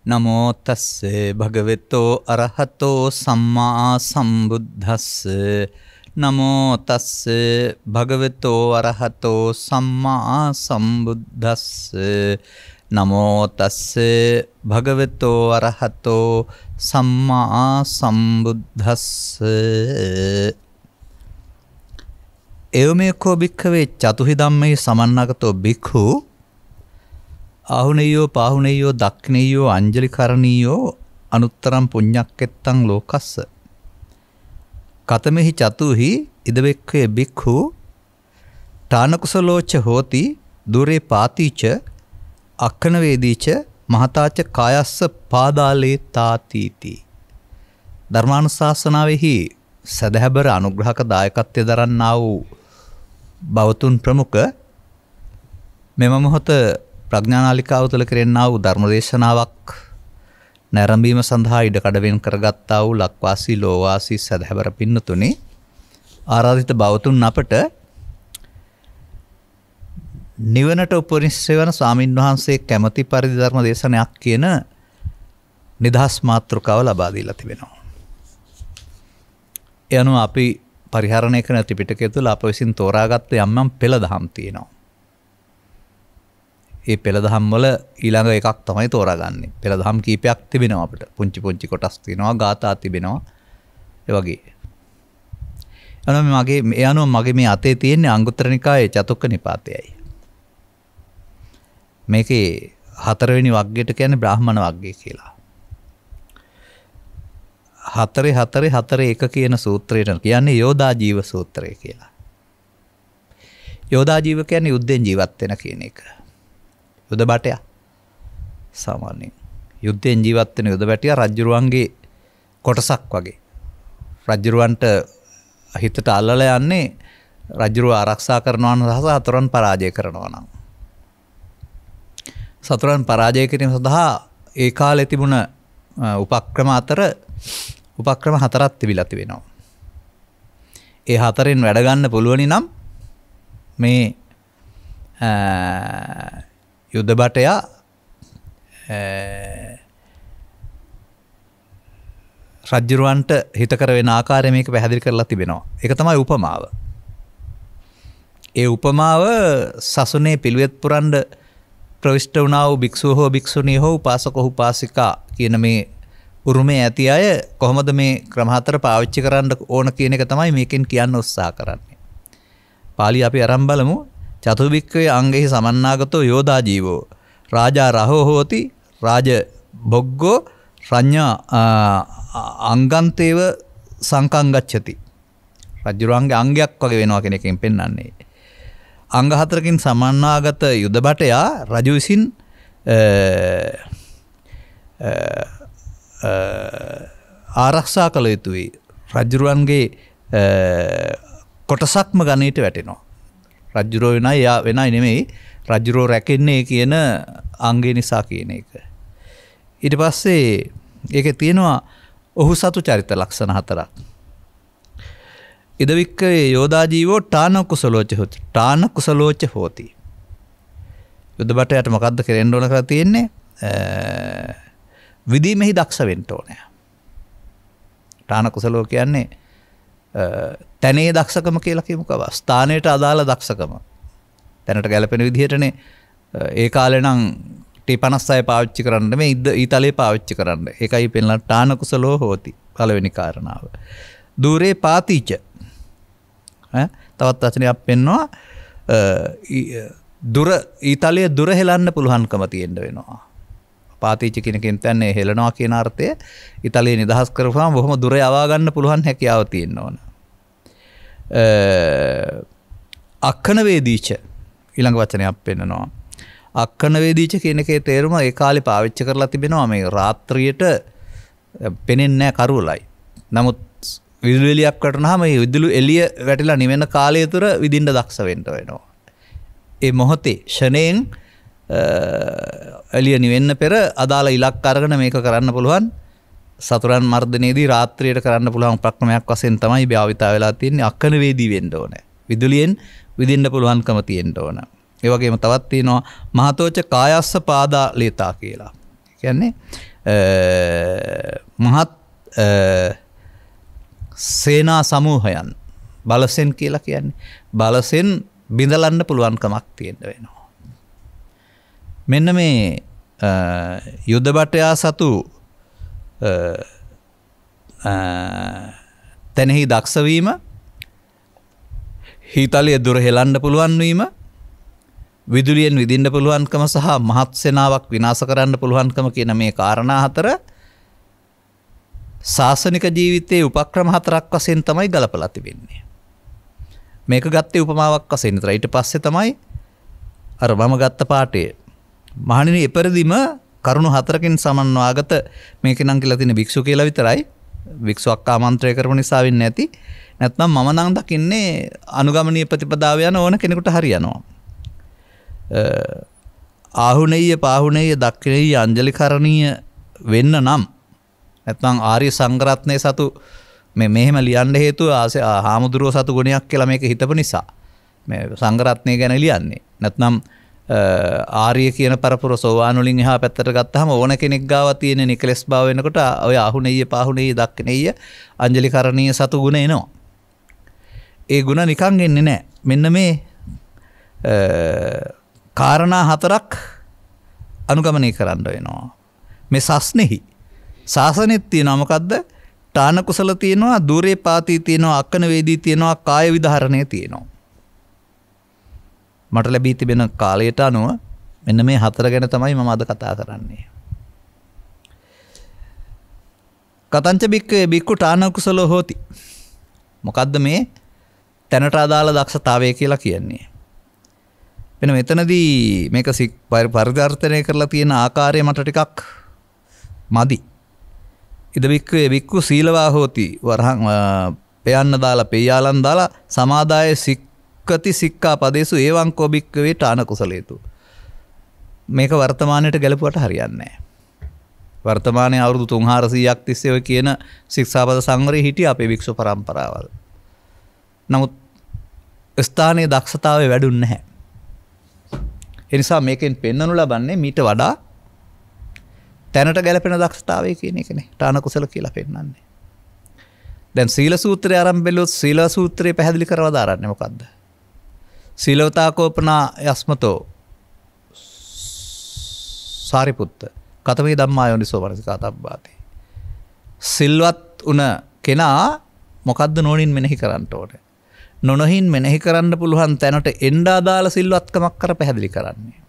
නමෝ තස්සේ භගවතෝ අරහතෝ සම්මා සම්බුද්දස්සේ නමෝ තස්සේ භගවතෝ අරහතෝ සම්මා සම්බුද්දස්සේ නමෝ තස්සේ භගවතෝ අරහතෝ සම්මා සම්බුද්දස්සේ එවමෙකෝ භික්ඛවේ චතුහි ධම්මේ සමන්නාගතෝ භික්ඛු ආහුනේයෝ පාහුනේයෝ දක්ඛිනේයෝ අංජලිකරණීයෝ අනුත්තරම් පුඤ්ඤක්කෙත්තං ලෝකස්ස කතමෙහි චතුහි ඉදවෙක්ඛේ භික්ඛු තානකුසලෝච හෝති දුරේ පාතිච අක්ඛන වේදීච මහතාච කායස්ස පාදාලේ තාතිති ධර්මානුශාසනාවෙහි සදහැබර අනුග්‍රහක දායකත්වය දරන්නා වූ බවතුන් ප්‍රමුඛ මෙම මොහොත ප්‍රඥානාලිකාව තුළ කෙරෙන්නා වූ ධර්මදේශනාවක් නැරඹීම සඳහා ඉඩ කඩවෙන් කරගත්තා වූ ලක්වාසී ලෝවාසී සදහැබර පින්නතුනි ආරාධිත බවතුන් අපට නිවනට උපනිශ්‍රේ වන ස්වාමින් වහන්සේ කැමැති පරිදි ධර්ම දේශනයක් කියන නිදහස් මාතෘකාව ලබා දීලා තිබෙනවා. ඒ අනුව අපි පරිහරණය කරන ත්‍රිපිටකය තුළ අප විසින් තෝරාගත්ත යම් පෙළ දහම් තියෙනවා. ඒ පෙළ දහම් වල ඊළඟ එකක් තමයි තෝරාගන්නේ. පෙළ දහම් කීපයක් තිබෙනවා අපිට. පුංචි පුංචි කොටස් තියෙනවා, ගාථා තිබෙනවා. ඒ වගේ. ඒ අනුව මගේ මේ අතේ තියෙන්නේ අංගුත්තර නිකායේ චතුක්ක නිපාතයයි. මේකේ 4 වෙනි වග්ගයට කියන්නේ බ්‍රාහ්මණ වග්ගය කියලා. 4-4-4-1 කියන සූත්‍රයට කියන්නේ යෝදා ජීව සූත්‍රය කියලා. යෝදා ජීව කියන්නේ යුද්ධෙන් ජීවත් වෙන කියන එක. යුද බටයා සාමාන්‍යයෙන් යුද්ධෙන් ජීවත් වෙන යුද බටයා රජුරුවන්ගේ කොටසක් වගේ. රජුරුවන්ට හිතට අල්ලලා යන්නේ රජුරුව ආරක්ෂා කරනවා නම් සහ සතුරන් පරාජය කරනවා නම්. සතුරන් පරාජය කිරීම සඳහා ඒ කාලේ තිබුණ උපක්‍රම අතර උපක්‍රම 4ක් තිබිලා තිබෙනවා. ඒ 4න් වැඩ ගන්න පුළුවනි නම් මේ යුද බටයා රජුරවන්ට හිතකර වෙන ආකාරය මේක පැහැදිලි කරලා තිබෙනවා. ඒක තමයි උපමාව. ඒ උපමාව සසුනේ පිළිවෙත් පුරන්න ප්‍රවිෂ්ඨ වුණා වූ භික්ෂුව හෝ භික්ෂුණිය හෝ උපාසක හෝ උපාසිකා කියන මේ උරුමේ ඇති අය කොහොමද මේ ක්‍රම 4 පාවිච්චි කරන්න ඕන කියන එක තමයි මේකෙන් කියන්න උත්සාහ කරන්නේ. පාළි අපි අරන් බලමු. චතුබික්කේ අංගෙහි සමන්නාගතෝ යෝදා ජීවෝ රාජා රහෝ හෝති රාජ බොග්ගෝ රඤ්ඤා අංගන්තේව සංකං ගච්ඡති. රජුරන්ගේ අංගයක් වගේ වෙනවා කියන එකෙන් පෙන්වන්නේ. අංග 4කින් සමන්නාගත යුද බටයා රජු විසින් ආරක්ෂා කළ යුතුයි. රජුරන්ගේ කොටසක්ම ගණීට වැටෙනවා. රජුරෝ වෙනයි යා වෙනයි නෙමෙයි රජුරෝ රැකෙන්නේ කියන අංගේ නිසා කියන එක. ඊට පස්සේ ඒකේ තියෙනවා ඔහු සතු චරිත ලක්ෂණ 4ක්. ඉදවික්කේ යෝදා ජීවෝ ඨාන කුසලෝච හොති. ඨාන කුසලෝච හෝති. යුද බටයට මොකද්ද කරෙන්න ඕන කරලා තියෙන්නේ? විදීමෙහි දක්ෂ වෙන්න ඕනේ. ඨාන කුසලෝ කියන්නේ තැනේ දක්ෂකම කියලා කියමුකව. ස්ථානයට අදාළ දක්ෂකම. තැනට ගැලපෙන විදිහටනේ ඒ කාලේ නම් T56 පාවිච්චි කරන්න මේ ඊතලයේ පාවිච්චි කරන්න. ඒකයි පෙන්ලා ඨාන කුසලෝ හෝති. පළවෙනි කාරණාව. දුරේ පාතිච. තවත් වචනයක් පෙන්නවා දුර ඊතලයේ දුර හෙලන්න පුළුවන්කම තියෙන්න වෙනවා. පාතිච කියන කෙන් තන්නේ හෙලනවා කියන අර්ථය ඊතලයේ නිදහස් කරපුවාම බොහොම දුර යවා ගන්න පුළුවන් හැකියාව තියෙන්න ඕන. අක්ඛන වේදීච ඊළඟ වචනයක් පෙන්නනවා. අක්කන වේදීච කියන එකේ තේරුම ඒ කාලේ පාවිච්චි කරලා තිබෙනවා මේ රාත්‍රියට පෙනෙන්නේ නැහැ කරුවලයි. නමුත් විදුලි එළියක් වටනහම මේ විදුලි එළිය වැටිලා නිවෙන කාලය තුර විදින්න දක්ෂ වෙන්න වෙනවා. ඒ මොහොතේ ෂණයෙන් එළිය නිවෙන්න පෙර අදාළ ඉලක්ක අරගෙන මේක කරන්න පුළුවන්. සතුරන් මර්ධනයේදී රාත්‍රියට කරන්න පුළුවන් ප්‍රක්‍රමයක් වශයෙන් තමයි භාවිතා වෙලා තියෙන්නේ. අක්කන වේදී වෙන්න ඕනේ. විදුලියෙන් විදින්න පුළුවන්කම තියෙන්න ඕන. ඒ වගේම තවත් තියෙනවා මහතෝච කායස්ස පාදා ලේතා කියලා. කියන්නේ මහත් සේනා සමූහයන් බලසෙන් කියලා කියන්නේ බලසෙන් බිඳලන්න පුළුවන්කමක් තියෙන්න වෙනවා. මෙන්න මේ යුද්ධ බටයා සතු තැනෙහි දක්ෂ වීම, හීතලයේ දුර හෙලන්න පුළුවන් වීම, විදුලියෙන් විදින්න පුළුවන්කම සහ මහත් සේනාවක් විනාශ කරන්න පුළුවන්කම කියන මේ කාරණා හතර ශාසනික ජීවිතයේ උපක්‍රම හතරක් වශයෙන් තමයි ගලපලා තිබෙන්නේ. මේක ගත්තේ උපමාවක් වශයෙන් විතරයි. ඊට පස්සේ තමයි අර මම ගත්ත පාඩේ මහණෙනි එපරිදිම කරුණු හතරකින් සමන්වාගත මේක නම් කියලා තියෙන භික්ෂු කියලා විතරයි. භික්ෂුවක් ආමන්ත්‍රණය කරපු නිසා වෙන්නේ නැති. නැත්නම් මම නම් දකින්නේ අනුගමනීය ප්‍රතිපදාව යන ඕන කෙනෙකුට හරියනවා. ආහුණෙය පාහුණෙය දක්ඛිනෙය අංජලිකරණීය වෙන්න නම් නැත්නම් ආර්ය සංඝරත්නයේ සතු මෙහෙම ලියන්න හේතුව හාමුදුරුවෝ සතු ගුණයක් කියලා මේක හිතපු නිසා මේ සංඝරත්නය ගැන ලියන්නේ. නැත්නම් ආර්ය කියන පරපුර සෝවාන් වලින් එහා පැත්තට ගත්තාම ඕන කෙනෙක් ගාව තියෙන නිකලස් භාව වෙනකොට ඔය ආහුණෙය පාහුණෙය දක්ඛිනෙය අංජලිකරණීය සතු ගුණ එනවා. ඒ ගුණ නිකන් එන්නේ නැහැ. මෙන්න මේ කාරණා හතරක් අනුගමනය කරන්න වෙනවා. මේ සස්නෙහි ශාසනෙත් තියෙනවා මොකද්ද? තාන කුසල තියෙනවා, දූරේ පාතී තියෙනවා, අක්කන වේදී තියෙනවා, කාය විධාරණය තියෙනවා. මට ලැබී තිබෙන කාලයට අනුව මෙන්න මේ හතර ගැන තමයි මම අද කතා කරන්නේ. කතංච බික්කේ බික්කු තාන කුසලෝ හෝති. මොකද්ද මේ තැනට අදාළ දක්ෂතාවය කියලා කියන්නේ? වෙන මෙතනදී මේක පරිවර්තනය කරලා තියෙන ආකාරය මට ටිකක් මදි. ඉද බික්කේ බික්කු සීලවා හෝති වරහන් පයන්න දාලා පෙයාලන් දාලා සමාදාය සික්කති සික්ඛා පදේසු ඒවං කෝ බික්කවේ තාන කුසලේතු. මේක වර්තමානයට ගැලපුවට හරියන්නේ නැහැ. වර්තමානයේ අවුරුදු 300ක් තිස්සේ ඔය කියන ශික්ෂාපද සංවරේ හිටිය අපේ භික්ෂු පරම්පරාවල්. නමුත් ස්ථානයේ දක්ෂතාවය වැඩුන්නේ නැහැ. ඒ නිසා මේකෙන් පෙන්වනු ලබන්නේ මීට වඩා තැනට ගැලපෙන දක්ෂතාවය කියන එකනේ. තාන කුසල කියලා පෙන්වන්නේ. දැන් සීල සූත්‍රය ආරම්භ බැලුවොත් සීල සූත්‍රය පැහැදිලි කරලා දාරන්නේ මොකද්ද? සීලවතාකෝපනා යස්මතෝ සාරිපුත්ත කතමේ ධම්මායෝනිසෝ මනසිකාතබ්බාති. සිල්වත් උන කෙනා මොකද්ද නෝනින් මෙනෙහි කරන්න ඕනේ? නොනොහින් මෙනෙහි කරන්න පුළුවන් තැනට එන්න අදාළ සිල්වත්කමක් කර පැහැදිලි කරන්නේ.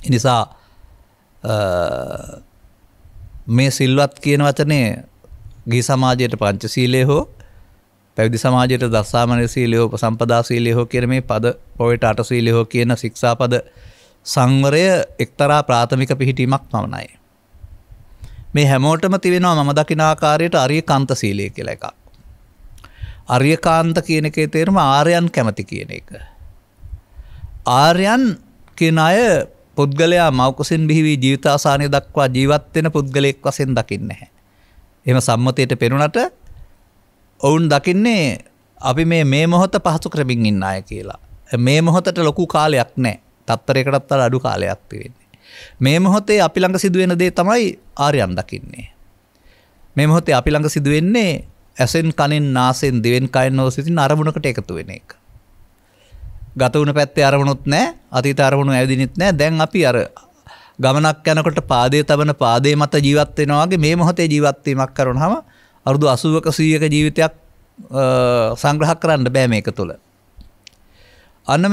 ඒ නිසා මේ සිල්වත් කියන වචනේ ගිහි සමාජයට පංචශීලයේ හෝ පැවිදි සමාජයට දසාමන සීලය හෝ උපසම්පදා සීලය හෝ කියන මේ පද පොයට අට සීලය හෝ කියන ශික්ෂාපද සංවරය එක්තරා ප්‍රාථමික පිහිටීමක් පමණයි. මේ හැමෝටම තිබෙනවා මම දකින ආකාරයට අරියකාන්ත සීලය කියලා එකක්. අරියකාන්ත කියන එකේ තේරුම ආර්යයන් කැමති කියන එක. ආර්යයන් කියන අය පුද්ගලයා මෞකසින් බිහි වී ජීවිතාසානය දක්වා ජීවත් වෙන පුද්ගලයෙක් වශයෙන් දකින්නේ නැහැ. එහෙම සම්මතයට පෙනුනට ඔවුන් දකින්නේ අපි මේ මොහොත පහසු කරමින් ඉන්න අය කියලා. මේ මොහොතට ලොකු කාලයක් නැහැ. තත්පරයකටත් වඩා අඩු කාලයක් තියෙන්නේ. මේ මොහොතේ අපි ළඟ සිදුවෙන දේ තමයි ආර්යයන් දකින්නේ. මේ මොහොතේ අපි ළඟ සිදුවෙන්නේ ඇසෙන් කනෙන් නාසෙන් දිවෙන් කයෙන් නොසිතින් අරමුණකට එකතු වෙන එක. ගත වුණ පැත්තේ අරමුණුත් නැහැ, අතීත අරමුණු ඇවිදින්නෙත් නැහැ. දැන් අපි අර ගමනක් යනකොට පාදයේ තබන පාදයේ මත ජීවත් වෙනවා වගේ මේ මොහොතේ ජීවත් වීමක් කරනවම අවුරුදු 80ක 100ක ජීවිතයක් සංග්‍රහ කරන්න බෑ මේක තුළ. අන්න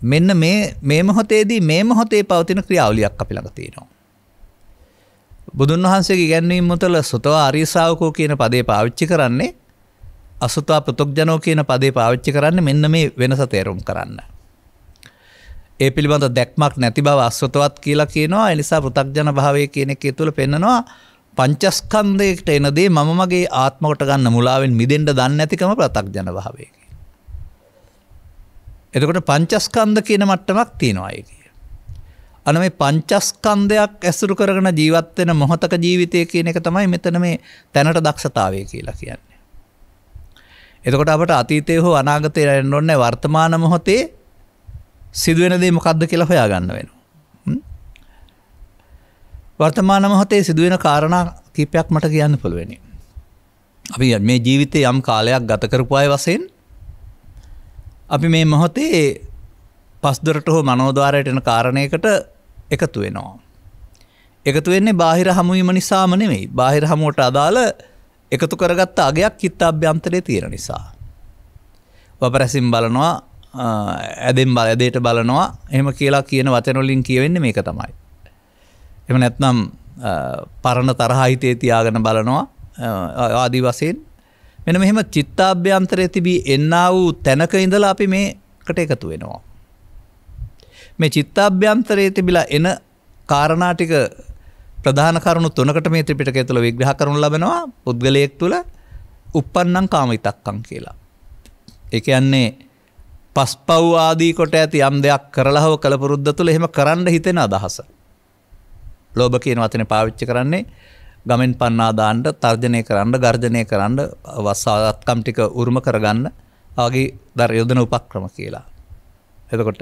මෙන්න මේ මොහොතේදී මේ මොහොතේ පවතින ක්‍රියාවලියක් අපි ළඟ තියෙනවා. බුදුන් වහන්සේගේ ඉගැන්වීම තුළ සුතවා ආර්ය ශ්‍රාවකෝ කියන පදේ පාවිච්චි කරන්නේ අසුතවා පෘථග්ජනෝ කියන පදේ පාවිච්චි කරන්නේ මෙන්න මේ වෙනස තේරුම් කරන්න. ඒ පිළිබඳ දැක්මක් නැති බව අස්වතවත් කියලා කියනවා. ඒ නිසා පෘථග්ජන භාවය කියන එකේ තුල පෙන්නනවා පංචස්කන්ධයකට එන දේ මම මගේ ආත්ම කොට ගන්න මුලාවෙන් මිදෙන්න දන්නේ නැතිකම පෘථග්ජන භාවය. එතකොට පංචස්කන්ධ කියන මට්ටමක් තියෙනවා ඒකේ. අන්න මේ පංචස්කන්ධයක් ඇසුරු කරගෙන ජීවත් වෙන මොහතක ජීවිතය කියන එක තමයි මෙතන මේ තැනට දක්ෂතාවය කියලා කියන්නේ. එතකොට අපට අතීතයේ හෝ අනාගතයේ යන්න ඕනේ වර්තමාන මොහොතේ සිදුවෙන දේ මොකක්ද කියලා හොයාගන්න වෙනවා. වර්තමාන මොහොතේ සිදුවෙන කාරණා කීපයක් මට කියන්න පුළුවනි. අපි මේ ජීවිතේ යම් කාලයක් ගත කරපු අය වශයෙන් අපි මේ මොහොතේ පස්දොරට හෝ මනෝද්වාරයට එන කාරණයකට එකතු වෙනවා. එකතු වෙන්නේ බාහිර හමුවීම නිසාම නෙමෙයි. බාහිර හමුවට අදාළ එකතු කරගත්ත අගයක් චිත්තාභ්‍යන්තරයේ තියෙන නිසා. වපරැසින් බලනවා, ඇදේට බලනවා, එහෙම කියලා කියන වචන වලින් කියවෙන්නේ මේක තමයි. එහෙම නැත්නම් පරණ තරහ හිතේ තියාගෙන බලනවා ආදි වශයෙන් මෙන්න මෙහෙම චිත්තාභ්‍යන්තරයේ තිබී එන්නා වූ තැනක ඉඳලා අපි මේකට එකතු වෙනවා. මේ චිත්තාභ්‍යන්තරයේ තිබිලා එන කාරණා ටික ප්‍රධාන කරුණු තුනකට මේ ත්‍රිපිටකය තුළ විග්‍රහ කරනු ලබනවා. පුද්ගලයෙක් තුළ uppannam කාමිතක්කම් කියලා. ඒ කියන්නේ පස්පව් ආදී කොට ඇති යම් දෙයක් කරලා හව කලපුරුද්ද තුළ එහෙම කරන්න හිතෙන අදහස. ලෝභ කියන වචනේ පාවිච්චි කරන්නේ ගමෙන් පන්නා දාන්න, තර්ජනය කරන්න, ගර්ජනය කරන්න, වස්සාත්කම් ටික උරුම කරගන්න වගේ යොදන උපක්‍රම කියලා. එතකොට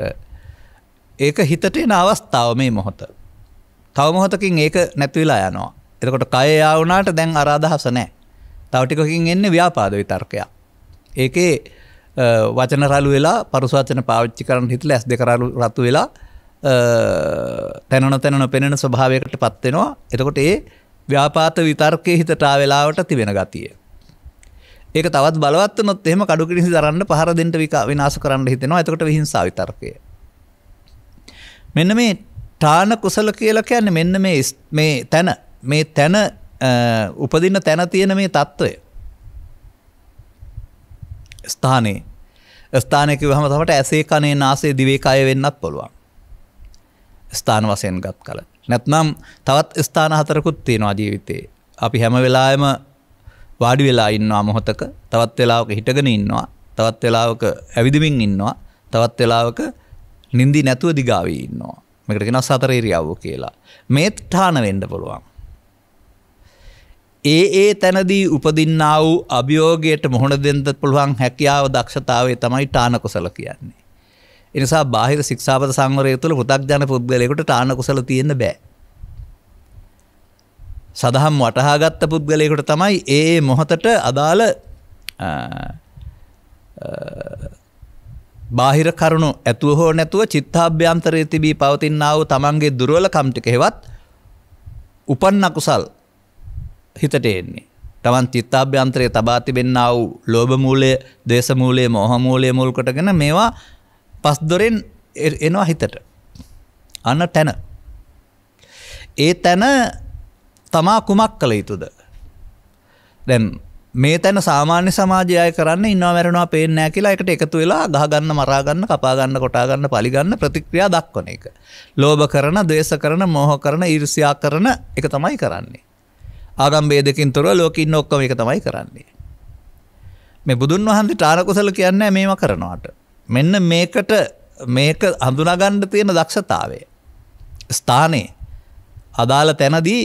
ඒක හිතට එන අවස්ථාව මේ මොහොත. තව මොහොතකින් ඒක නැති වෙලා යනවා. එතකොට කය යා වුණාට දැන් අර අදහස නැහැ. තව ටිකකින් එන්නේ ව්‍යාපාද විතර්කයක්. ඒකේ වචන රළු වෙලා පරුස වචන පාවිච්චි කරන්න හිතලා ඇස් දෙක රතු වෙලා තනන පෙනෙන ස්වභාවයකටපත් වෙනවා. එතකොට ඒ ව්‍යාපාත විතර්කයේ හිතට ආ වෙලාවට තිබෙන ගතිය. ඒක තවත් බලවත් වුණොත් එහෙම කඩු කිනිසි දරන්න පහර දෙන්න විනාශ කරන්න හිතෙනවා. එතකොට විහිංසාව විතර්කය. මෙන්න මේ ඨාන කුසල කියලා කියන්නේ මෙන්න මේ තැන උපදින්න තැන තියෙන මේ తত্ত্বය. ස්ථානයේ කිව්වහම තමයි ඇසේ කනේ නාසයේ දිවේ කය වෙන්නත් පුළුවන්. ස්ථාන වශයෙන් ගත් කල. නැත්නම් තවත් ස්ථාන හතරකුත් තියෙනවා ජීවිතේ. අපි හැම වෙලාවෙම වාඩි වෙලා ඉන්නවා මොහොතක, තවත් වෙලාවක හිටගෙන ඉන්නවා, තවත් වෙලාවක ඇවිදිමින් ඉන්නවා, තවත් වෙලාවක නිින්දි නැතුව දිගාවී ඉන්නවා. මේකට කියනවා සතර ඉරියව්ව කියලා. මේ ඨාන වෙන්න පුළුවන්. ඒ තැනදී උපදින්නා වූ අභියෝගයට මුහුණ දෙන්න පුළුවන් හැකියාව, දක්ෂතාවය තමයි ඨාන කුසල කියන්නේ. ඒ නිසා බාහිර ශික්ෂාපද සංවරය තුළ පෘථග්ජන පුද්ගලයෙකුට ඨාන කුසල තියෙන්න බෑ. සදහම් වටහාගත්ත පුද්ගලයෙකුට තමයි ඒ මොහොතට අදාළ බාහිර කරුණු ඇතුව හෝ නැතුව චිත්තාභ්‍යන්තරයේ තිබී පවතිනා වූ තමන්ගේ දුර්වලකම් ටික හෙවත් උපන්න කුසල් හිතට එන්නේ. තමන් චිත්තාභ්‍යන්තරයේ තබා තිබෙනා වූ ලෝභ මූලය, ද්වේෂ මූලය, මෝහ මූලය මුල් කොටගෙන මේවා පස් දොරෙන් එනවා හිතට. අන්න තැන. ඒ තැන තමා කුමක් කළ යුතුද? දැන් මේ තැන සාමාන්‍ය සමාජය අය කරන්නේ ඉන්නවා මැරෙනවා පේන්නේ නැහැ කියලා එකට එකතු වෙලා ගහ ගන්න, මරා ගන්න, කපා ගන්න, කොටා ගන්න, පලි ගන්න ප්‍රතික්‍රියා දක්වන එක. ලෝභ කරන, ද්වේෂ කරන, මෝහ කරන, ඊර්ෂ්‍යා කරන එක තමයි කරන්නේ. ආගම් ભેදකින් තොරව ලෝකෙ ඉන්න ඔක්කොම එක තමයි කරන්නේ. මේ බුදුන් වහන්සේ ඨාන කුසල කියන්නේ මේව කරනවාට. මෙන්න මේක හඳුනා ගන්න තියෙන දක්ෂතාවය. ස්ථානේ අදාළ තැනදී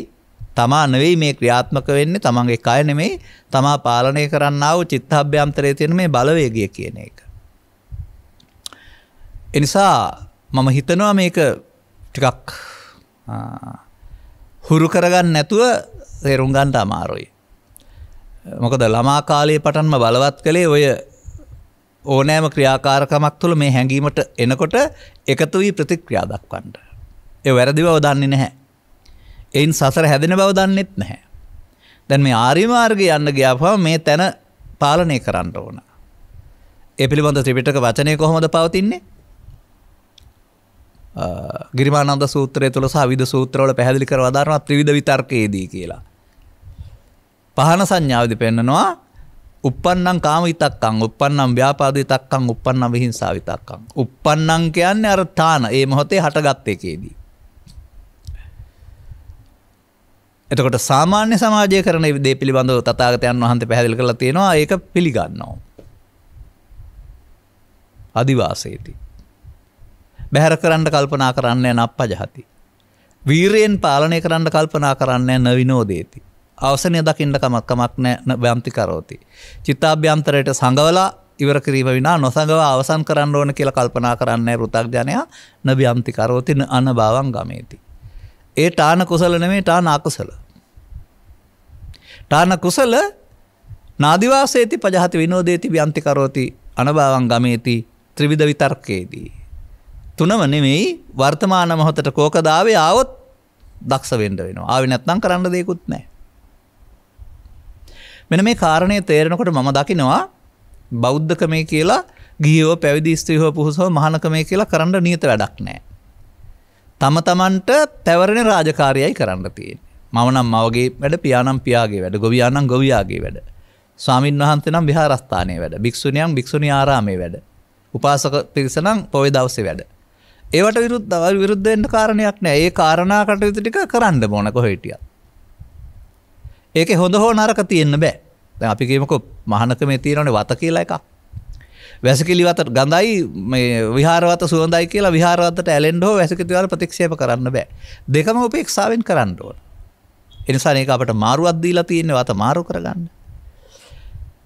තමා නෙවෙයි මේ ක්‍රියාත්මක වෙන්නේ, තමන්ගේ කය නෙමෙයි, තමා පාලනය කරන්නා වූ චිත්තාභ්‍යන්තරයේ තියෙන මේ බලවේගය කියන එක. ඒ නිසා මම හිතනවා මේක ටිකක් හුරු කරගන්න නැතුව තේරුම් ගන්න අමාරුයි. මොකද ළමා කාලයේ පටන්ම බලවත් කළේ ඔය ඕනෑම ක්‍රියාකාරකමක් තුළ මේ හැඟීමට එනකොට එකතු වී ප්‍රතික්‍රියා දක්වන්න. ඒ වැරදි බව දන්නේ නැහැ. එයින් සසර හැදෙන බව දන්නෙත් නැහැ. දැන් මේ ආර්ය මාර්ගයේ යන්න ගියාම මේ තැන පාලනය කරන්න ඕන. ඒ පිළිබඳ ත්‍රිපිටක වචනය කොහොමද පවතින්නේ? ගිරිමානන්ද සූත්‍රය තුළ සහ විවිධ සූත්‍රවල පැහැදිලි කර වදාරනවා ත්‍රිවිධ විතර්කයේදී කියලා. පහන සංඥාවේදී පෙන්නනවා uppannam කාම විතක්කං, uppannam ව්‍යාපාද විතක්කං, uppannam විහිංසා විතක්කං. uppannam කියන්නේ අර තාන ඒ මොහොතේ හටගත් එකේදී. එතකොට සාමාන්‍ය සමාජය කරන දේ පිළිබඳව තථාගතයන් වහන්සේ පැහැදිලි කරලා තියෙනවා ඒක පිළිගන්නවා. අදිවාසේති. බහැර කරන්න කල්පනා කරන්නේ නප්පජහති. වීරයෙන් පාලනය කරන්න කල්පනා කරන්නේ නවිනෝදේති. අවසනය දකින්න කමක් නැහැ ව්‍යම්ති කරෝති. චිත්තාභ්‍යන්තරයට සංගවලා ඉවර කිරීම විනා නොසංගව අවසන් කරන්න ඕන කියලා කල්පනා කරන්නේ පෘථග්ජනයා නව්‍යම්ති කරෝති අනභවං ගමේති. ඒ තාන කුසල නෙමෙයි තාන අකුසල. තාන කුසල නාදිවාසේති පජහති විනෝදේති ව්‍යම්ති කරෝති අනභවං ගමේති ත්‍රිවිධ විතර්කේදී. තුනම නෙමෙයි වර්තමාන මොහොතට කෝකද ආවේ ආවොත් දක්ෂ වෙන්න වෙනවා. ආවේ නැත්නම් කරන්න දෙයක්වත් නැහැ. මෙන්න මේ කාරණේ තේරෙනකොට මම දකිනවා බෞද්ධකමේ කියලා ගිහියෝ පැවිදි ස්ත්‍රීහෝ පුහුසෝ මහානකමේ කියලා කරන්න නියත වැඩක් නැහැ. තම තමන්ට පැවරෙන රාජකාරියයි කරන්න තියෙන්නේ. මම නම් මවගේ වැඩ, පියානම් පියාගේ වැඩ, ගොවියා නම් ගොවියාගේ වැඩ. ස්වාමින් වහන්සේ නම් විහාරස්ථානයේ වැඩ, භික්ෂුණියන් භික්ෂුණී ආරාමේ වැඩ. උපාසක පිරිස නම් පොයේ දවසේ වැඩ. ඒවට විරුද්ධ වෙන්න කාරණයක් නැහැ. ඒ කාරණා කටයුතු ටික කරන්න ඕන කොහෙ හිටියත්. ඒකේ හොඳ හෝ නරක තියෙන්න බෑ. දැන් අපි කියමුකෝ මහානකමේ තියෙනනේ වත කියලා එකක්. වැසිකිලි වත ගඳයි මේ විහාර වත සුවඳයි කියලා විහාර වතට ඇලෙන්න හෝ වැසිකිලි වල ප්‍රතික්ෂේප කරන්න බෑ. දෙකම උපේක්ෂාවෙන් කරන්න ඕන. ඒ නිසා මේක අපිට මාරුවක් දීලා තියෙන්නේ වත මාරු කරගන්න.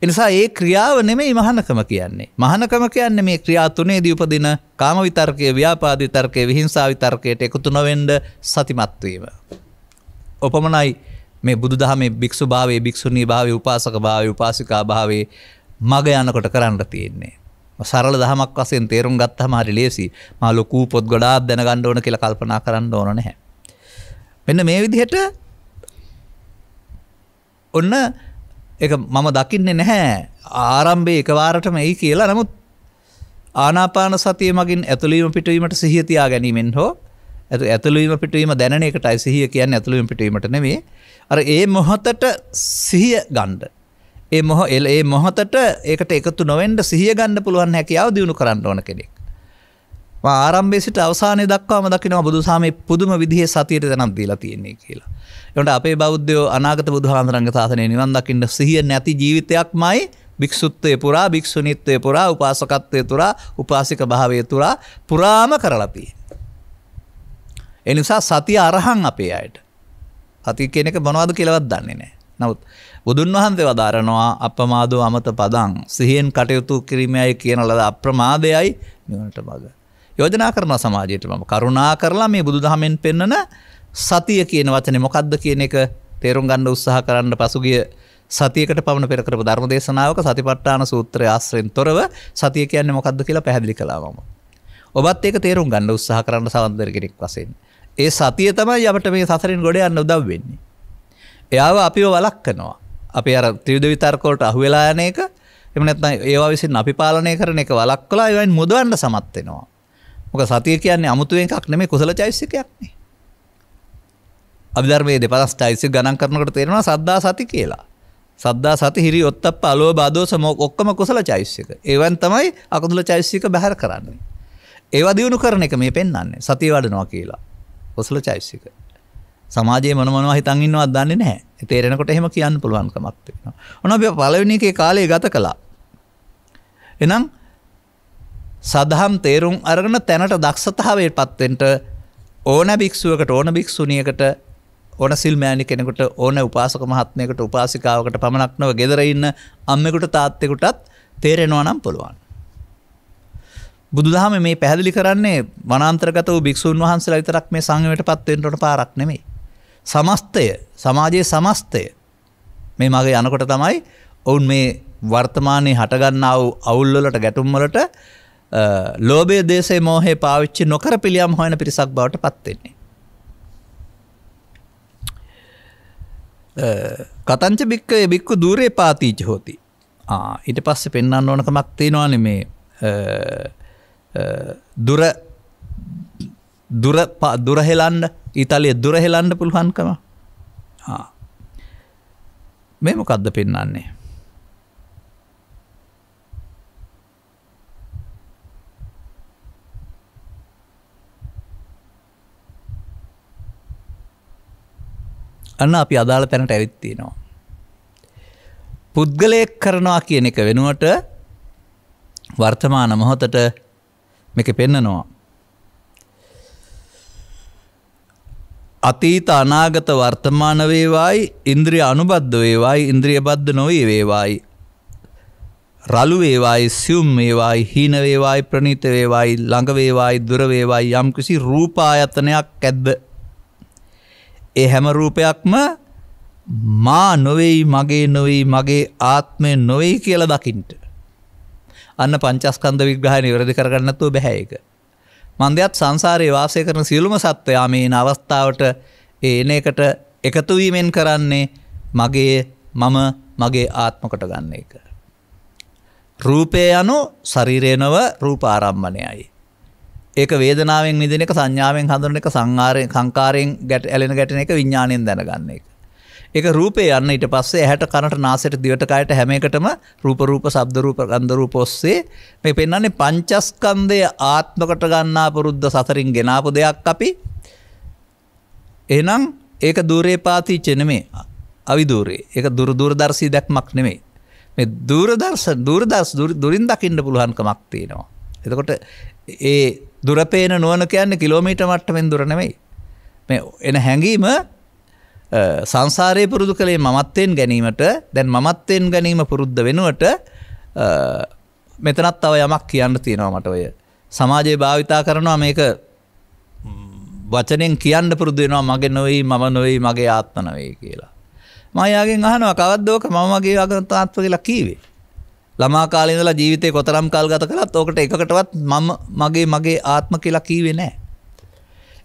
ඒ නිසා ඒ ක්‍රියාව නෙමෙයි මහානකම කියන්නේ. මහානකම කියන්නේ මේ ක්‍රියා තුනේදී උපදින කාම විතර්කයේ, ව්‍යාපාද විතර්කයේ, විහිංසා විතර්කයට එකතු නොවෙන්න සතිමත් වීම. උපමනයි මේ බුදුදහමේ භික්ෂු භාවයේ, භික්ෂුණී භාවයේ, උපාසක භාවයේ, උපාසිකා භාවයේ මග යනකොට කරන්න තියෙන්නේ. සරල දහමක් වශයෙන් තේරුම් ගත්තාම හරි ලේසි. මා ලොකු පොත් ගොඩාක් දැනගන්න ඕන කියලා කල්පනා කරන්න ඕන නැහැ. මෙන්න මේ විදිහට ඔන්න ඒක මම දකින්නේ නැහැ ආරම්භයේ එකවරටම එයි කියලා. නමුත් ආනාපාන සතිය මගින් ඇතුළීම පිටවීමට සිහිය තියා ගැනීමෙන් හෝ ඇතුළීම පිටවීම දැනෙන එකටයි සිහිය කියන්නේ, ඇතුළීම පිටවීමට නෙමෙයි. අර ඒ මොහොතට සිහිය ගන්න. ඒ මොහොතට ඒකට එකතු නොවෙන්න සිහිය ගන්න පුළුවන් හැකියාව දිනු කරන්න ඕන කෙනෙක්. මම ආරම්භයේ සිට අවසානයේ දක්වාම දකිනවා බුදුසාමේ පුදුම විදිහේ සතියට දැනක් දීලා තියෙන්නේ කියලා. ඒකට අපේ බෞද්ධයෝ අනාගත බුදුහාමරංග සාසනයේ නිවන් දකින්න සිහිය නැති ජීවිතයක්මයි භික්ෂුත්වයේ පුරා, භික්ෂුණීත්වයේ පුරා, උපාසකත්වයේ පුරා, උපාසික භාවයේ පුරාම කරලා තියෙන්නේ. ඒ නිසා සතිය අරහන් අපේ අයට. සතිය කියන එක මොනවද කියලාවත් දන්නේ නැහැ. නමුත් බුදුන් වහන්සේ වදාරනවා අප්‍රමාදෝ අමත පදං, සිහියෙන් කටයුතු කිරීමයි කියන ලද අප්‍රමාදයයි නිවනට මඟ. යෝජනා කරන සමාජයට මම කරුණා කරලා මේ බුදුදහමෙන් පෙන්නන සතිය කියන වචනේ මොකක්ද කියන එක තේරුම් ගන්න උත්සාහ කරන්න පසුගිය සතියකට පවන පෙර කරපු ධර්ම දේශනාවක සතිපට්ඨාන සූත්‍රය ආශ්‍රයෙන් තොරව සතිය කියන්නේ මොකක්ද කියලා පැහැදිලි කළා මම. ඔබත් ඒක තේරුම් ගන්න උත්සාහ කරන්න සවන්දර කෙනෙක් වශයෙන්. ඒ සතිය තමයි අපිට මේ සසරින් ගොඩ යන්න උදව් වෙන්නේ. එයාව අපිව වළක්වනවා. අපි අර ත්‍රිවිධ විතර්ක වලට අහු වෙලා යන එක, එහෙම නැත්නම් ඒවා විසින් අපි පාලනය කරන එක වළක්වලා ඒවෙන් මුදවන්න සමත් වෙනවා. මොකද සතිය කියන්නේ අමුතු එකක් නෙමෙයි, කුසල චෛසිකයක් නේ. අභිධර්මයේ දෙපළස් චෛසික ගණන් කරනකොට තේරෙනවා සද්දා සති කියලා. සද්දා සති හිරි ඔත්තප්ප අලෝභ ආදෝස ඔක්කොම කුසල චෛසික. ඒවෙන් තමයි අකුසල චෛසික බැහැර කරන්නේ. ඒවා දිනු කරන එක මේ පෙන්වන්නේ සතිය වඩනවා කියලා. කුසල චෛසික. සමාජයේ මොනවා හිතන් ඉන්නවද දන්නේ නැහැ. තේරෙනකොට එහෙම කියන්න පුළුවන් කමක් තියෙනවා. ඔන්න අපි පළවෙනි එකේ කාලේ ගත කළා. එහෙනම් සදහම් තේරුම් අරගෙන තැනට දක්ෂතාවයටපත් වෙන්න ඕන භික්ෂුවකට, ඕන භික්ෂුණියකට, ඕන සිල්මෑණි කෙනෙකුට, ඕන උපාසක මහත්මයෙකුට, උපාසිකාවකට පමණක් නොව ගෙදර ඉන්න අම්මෙකුට, තාත්තෙකුටත් තේරෙනවා නම් පුළුවන්. බුදුදහම මේ පැහැදිලි කරන්නේ වනාන්තරගත වූ භික්ෂුන් වහන්සේලා විතරක් මේ සංයමයටපත් වෙන්න උන පාරක් නෙමෙයි. සමස්තය, සමාජයේ සමස්තය මේ මගේ යනකොට තමයි ඔවුන් මේ වර්තමානයේ හටගන්නා වූ අවුල් වලට, ගැටුම් වලට ලෝභය, දේශය, මෝහය පාවිච්චි නොකර පිළියම් හොයන පිරිසක් බවට පත් වෙන්නේ. කතංච බික්කේ බික්කු දූරේ පාතිච හොති. ඊට පස්සේ පෙන්වන්න ඕන කමක් තියෙනවානේ මේ දුර හෙලන්න, ඊතලිය දුර හෙලන්න පුළුවන්කම. මේ මොකද්ද පෙන්වන්නේ? අන්න අපි අදාළ තැනට ඇවිත් තියෙනවා. පුද්ගලයෙක් කරනවා කියන එක වෙනුවට වර්තමාන මොහොතට මේක පෙන්නනවා. අතීත අනාගත වර්තමාන වේවායි ඉන්ද්‍රිය අනුබද්ධ වේවායි ඉන්ද්‍රිය බද්ධ නොවේ වේවායි රළු වේවායි සියුම් වේවායි හීන වේවායි ප්‍රණීත වේවායි ළඟ වේවායි දුර වේවායි යම් කිසි රූපායතනයක් ඇද්ද ඒ හැම රූපයක්ම මා නොවේයි මගේ නොවේයි මගේ ආත්මය නොවේයි කියලා දකින්න. අන්න පංචස්කන්ධ විග්‍රහය නිවැරදි කරගන්න නැතුව බෑ ඒක. මන්දයත් සංසාරයේ වාසය කරන සියලුම සත්වයා මේ අවස්ථාවට එන එකට එකතු වීමෙන් කරන්නේ මගේ මම මගේ ආත්ම කොට ගන්න එක. රූපය යනු ශරීරය නොව රූප ආරම්මණයයි. ඒක වේදනාවෙන් මිදෙන එක සංඥාවෙන් හඳුනන එක සංකාරයෙන් ඇලෙන ගැටෙන එක විඥාණයෙන් දැනගන්න එක. ඒක රූපේ යන්න ඊට පස්සේ ඇහැට කනට නාසයට දිවට කයට හැම එකටම රූප ශබ්ද රූප ගන්ධ රූප ඔස්සේ මේ පෙන්වන්නේ පංචස්කන්ධය ආත්මකට ගන්නා පුරුද්ද සතරින් ගෙනාපු දෙයක් අපි. එහෙනම් ඒක দূරේ පාතිච්ච නෙමෙයි අවිදූරේ. ඒක දූරදර්ශී දැක්මක් නෙමෙයි. මේ දුරින් දකින්න පුළුවන්කමක් තියෙනවා. එතකොට ඒ දුර පේන නුවණ කියන්නේ කිලෝමීටර් මට්ටමින් දුර නෙමෙයි. මේ එන හැඟීම සංසාරයේ පුරුදු කලේ මමත්වයෙන් ගැනීමට දැන් මමත්වයෙන් ගැනීම පුරුද්ද වෙනුවට මෙතනත් තව යමක් කියන්න තියෙනවා මට. ඔය සමාජයේ භාවිතා කරනවා මේක වචනෙන් කියන්න පුරුදු වෙනවා මගේ නොවේ මම නොවේ මගේ ආත්ම නොවේ කියලා. මම යාගෙන් අහනවා කවද්ද ඕක මම මගේ ආත්ම කියලා කීවේ? ළමා කාලේ ඉඳලා ජීවිතේ කොතරම් කාල ගත කළත් ඕකට එකකටවත් මම මගේ ආත්ම කියලා කීවේ නැහැ.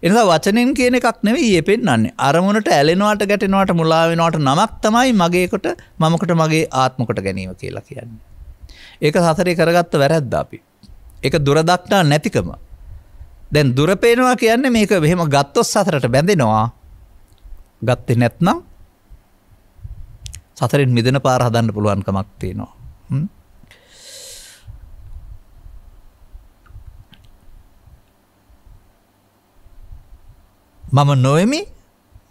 එනිසා වචනෙන් කියන එකක් නෙවෙයි මේ පෙන්වන්නේ. අරමුණට ඇලෙනවට ගැටෙනවට මුලා වෙනවට නමක් තමයි මගේකට මමකට මගේ ආත්මකට ගැනීම කියලා කියන්නේ. ඒක සතරේ කරගත්ත වැරද්ද අපි. ඒක දුර දක්නා නැතිකම. දැන් දුර පේනවා කියන්නේ මේක මෙහෙම ගත්තොත් සතරට බැඳෙනවා. ගත්තේ නැත්නම් සතරෙන් මිදෙන පාර හදන්න පුළුවන් කමක් තියෙනවා. මම නොෙමි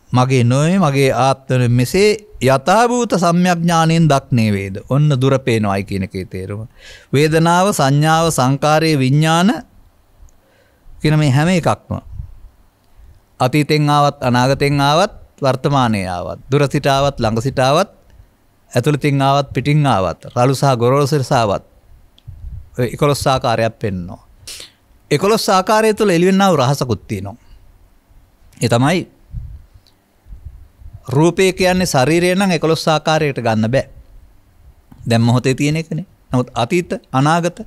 මගේ නොෙමි මගේ ආත්ම මෙසේ යථාභූත සම්‍යක් ඥාණයෙන් දක්නේ වේද. ඔන්න දුර පේනවායි කියන එකේ තේරුම. වේදනාව සංඥාව සංකාරයේ විඥාන කියන මේ හැම එකක්ම අතීතෙන් ආවත් අනාගතෙන් ආවත් වර්තමානයේ ආවත් දුර සිට ආවත් ළඟ සිට ආවත් ඇතුළතින් ආවත් පිටින් ආවත් රළු සහ ගොරෝසු ලෙස ආවත් 11 ආකාරයක් පෙන්වනවා. 11 ආකාරය තුළ එළිවෙනා වූ රහසකුත් තියෙනවා. ඒ තමයි රූපය කියන්නේ ශරීරය නම් 11 ආකාරයකට ගන්න බෑ. දැන් මොහොතේ තියෙන එකනේ. නමුත් අතීත අනාගත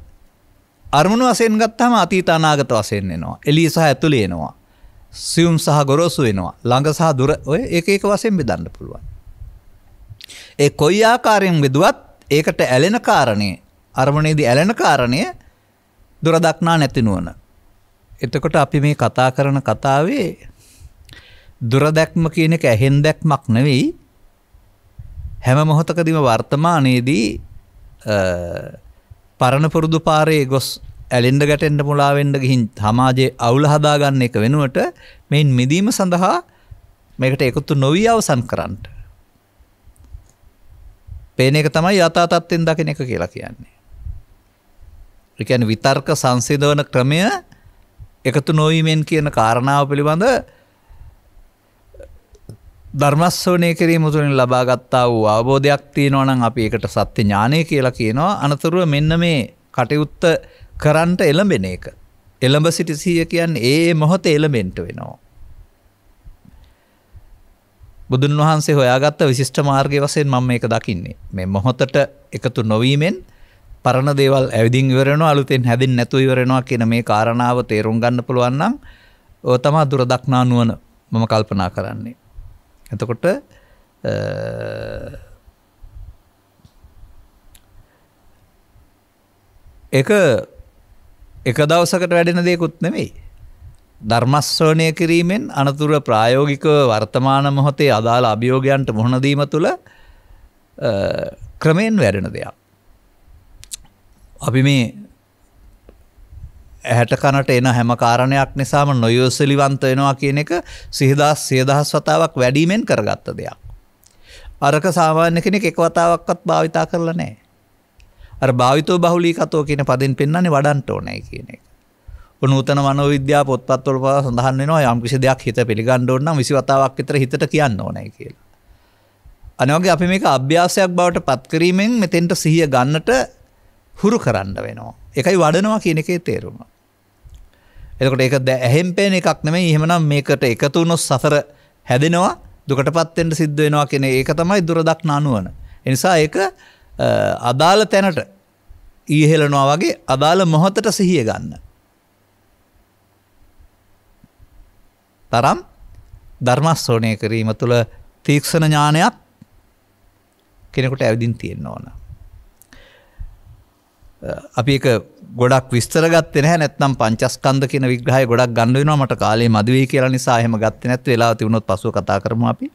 අරමුණු වශයෙන් ගත්තාම අතීත අනාගත වශයෙන් එනවා. එළිය සහ ඇතුළේ එනවා. සියුම් සහ ගොරෝසු වෙනවා. ළඟ සහ දුර ඔය එක එක වශයෙන් බෙදන්න පුළුවන්. ඒ කොයි ආකාරයෙන් බෙදුවත් ඒකට ඇලෙන කාරණේ අරමුණේදී ඇලෙන කාරණය දුර දක්නා නැති නුවණ. එතකොට අපි මේ කතා කරන කතාවේ දුර දැක්ම කියන එක ඇහෙන් දැක්මක් නෙවෙයි. හැම මොහොතකදීම වර්තමානයේදී පරණ පුරුදු පාරේ ගොස් ඇලෙන්න ගැටෙන්න මුලා වෙන්න ගිහින් සමාජයේ අවුල හදාගන්න එක වෙනුවට මේන් මිදීම සඳහා මේකට එකතු නොවි අවසන් කරන්න. පේන එක තමයි යථා තත්ත්වෙන් දකින එක කියලා කියන්නේ. ඒ කියන්නේ විතර්ක සංසිඳවන ක්‍රමය එකතු නොවීමෙන් කියන කාරණාව පිළිබඳ ධර්මස්සවණය කිරීම තුළින් ලබා ගත්තා වූ අවබෝධයක් තියෙනවා නම් අපි ඒකට සත්‍ය ඥානය කියලා කියනවා. අනතුරුව මෙන්න මේ කටයුත්ත කරන්ට එළඹෙන එක. එළඹ සිටි සිහිය කියන්නේ ඒ මොහොතේ එළඹෙන්න වෙනවා. බුදුන් වහන්සේ හොයාගත්ත විශිෂ්ට මාර්ගයේ වශයෙන් මම මේක දකින්නේ. මේ මොහොතට එකතු නොවීමෙන් පරණ දේවල් ඇවිදින් ඉවර වෙනවා අලුතෙන් හැදෙන්නේ නැතුව ඉවර වෙනවා කියන මේ කාරණාව තේරුම් ගන්න පුළුවන් නම් ඔය තමයි දුර දක්නා නුවණ මම කල්පනා කරන්නේ. එතකොට එක දවසකට වැඩෙන දෙයක්වත් නෙමෙයි. ධර්මශ්‍රවණය කිරීමෙන් අනතුරු ප්‍රායෝගිකව වර්තමාන මොහොතේ අදාළ අභියෝගයන්ට මුහුණ දීම තුළ ක්‍රමයෙන් වැඩෙන දෙයක්. අපි ඇහැට කනට එන හැම කාරණයක් නිසාම නොයොසලිවන්ත වෙනවා කියන එක සියදහස් වතාවක් වැඩිමෙන් කරගත්ත දෙයක්. අරක සාමාන්‍ය කෙනෙක් එක වතාවක්වත් භාවිතා කරලා නැහැ. අර භාවිතෝ බහුලීකතෝ කියන පදෙන් පෙන්නන්නේ වඩන්න ඕනේ කියන එක. නූතන මනෝවිද්‍යා පොත්පත්වල පවා සඳහන් වෙනවා යම් කිසි දෙයක් හිත පිළිගන්න ඕන නම් 20 වතාවක් විතර හිතට කියන්න ඕනේ කියලා. අනිවාර්යයෙන් අපි මේක අභ්‍යාසයක් බවට පත් කිරීමෙන් මෙතෙන්ට සිහිය ගන්නට හුරු කරන්න වෙනවා. ඒකයි වඩනවා කියන එකේ තේරුම. එතකොට ඒක ඇහෙන් පේන එකක් නෙමෙයි. එහෙමනම් මේකට එකතු වුණොත් සසර හැදෙනවා, දුකටපත් වෙන්න සිද්ධ වෙනවා කියන ඒක තමයි දුරදක්න අනුවන. ඒ නිසා ඒක අදාළ තැනට ඊහෙලනවා වගේ අදාළ මොහොතට සිහිය ගන්න. තරම් ධර්මශ්‍රවණය කිරීම තුළ තීක්ෂණ ඥානයක් කෙනෙකුට ඇවිදින් තියෙන්න ඕන. අපි ඒක ගොඩක් විස්තර ගත්තේ නැහැ. නැත්නම් පංචස්කන්ධ කියන විග්‍රහය ගොඩක් ගන්න වෙනවා. මට කාලේ මදි වෙයි කියලා නිසා එහෙම ගත්තේ නැත්. වෙලාව තිබුණොත් පස්සුව කතා කරමු අපි.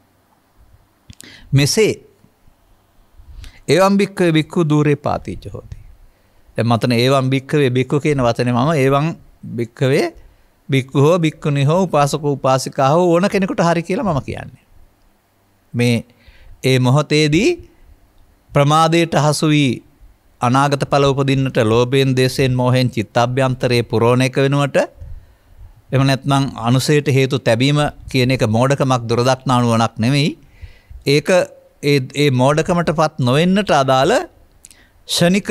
මෙසේ එවම් බික්කවේ බික්කු දූරේ පාතිච්ච හොති. දැන් මතන එවම් බික්කවේ බික්කු කියන වචනේ මම එවම් බික්කවේ බික්කු හෝ බික්කුණි හෝ උපාසක උපාසිකා හෝ ඕන කෙනෙකුට හරි කියලා මම කියන්නේ. මේ ඒ මොහොතේදී ප්‍රමාදයට හසු වී අනාගත ඵල උපදින්නට ලෝභයෙන් දේශයෙන් මෝහයෙන් චිත්තාභ්‍යන්තරයේ පුරෝණ එක වෙනුවට එහෙම නැත්නම් අනුසයට හේතු තැබීම කියන එක මෝඩකමක් දුරදක්නා නුවණක් නෙමෙයි. ඒක ඒ මෝඩකමටපත් නොවෙන්නට අදාළ ෂණික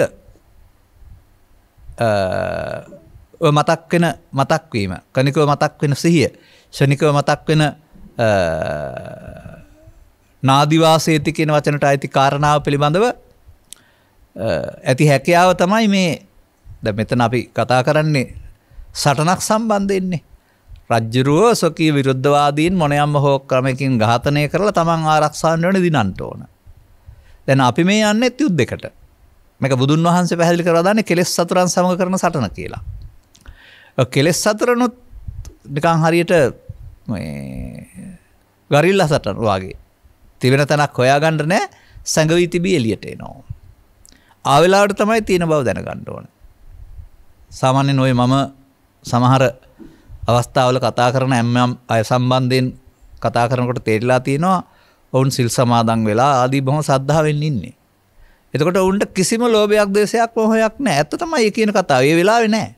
මතක් වීම, කණිකව මතක් වෙන සිහිය, ෂණිකව මතක් වෙන නාදිවාසේති කියන වචනට අයිති කාරණාව පිළිබඳව ඇති හැකියාව තමයි මේ දැන් මෙතන අපි කතා කරන්නේ සටනක් සම්බන්ධෙන්නේ. රජ්ජුරුව ස්වකීය විරුද්ධවාදීන් මොනියම්ම හෝ ක්‍රමයකින් ඝාතනය කරලා තමන් ආරක්ෂා වෙන්න දිනන්න ඕන. දැන් අපි මේ යන්නේ යුද්ධයකට. මේක බුදුන් වහන්සේ පැහැදිලි කරලා දාන්නේ කෙලෙස් සතරන් සමග කරන සටන කියලා. කෙලෙස් සතරනොත් නිකන් හරියට මේ ගරිල්ලා සටන වගේ. තිබෙන තැනක් හොයාගන්න නැහැ, සංගවි තිබී එළියට එනවා. ආවෙලාවට තමයි තියෙන බව දැනගන්න ඕන. සාමාන්‍යයෙන් ඔය මම සමහර අවස්ථාවල කතා කරන හැම අය සම්බන්ධයෙන් කතා කරනකොට තේරිලා තියෙනවා ඔවුන් සිල් සමාදන් වෙලා ආදී බොහොම සද්ධාවෙන් ඉන්නේ. එතකොට ඔවුන්ට කිසිම ලෝභයක් ද්වේෂයක් මොහොයක් නැහැ. ඇත්ත තමයි ඒ කියන කතාව. ඒ වෙලාවේ නැහැ.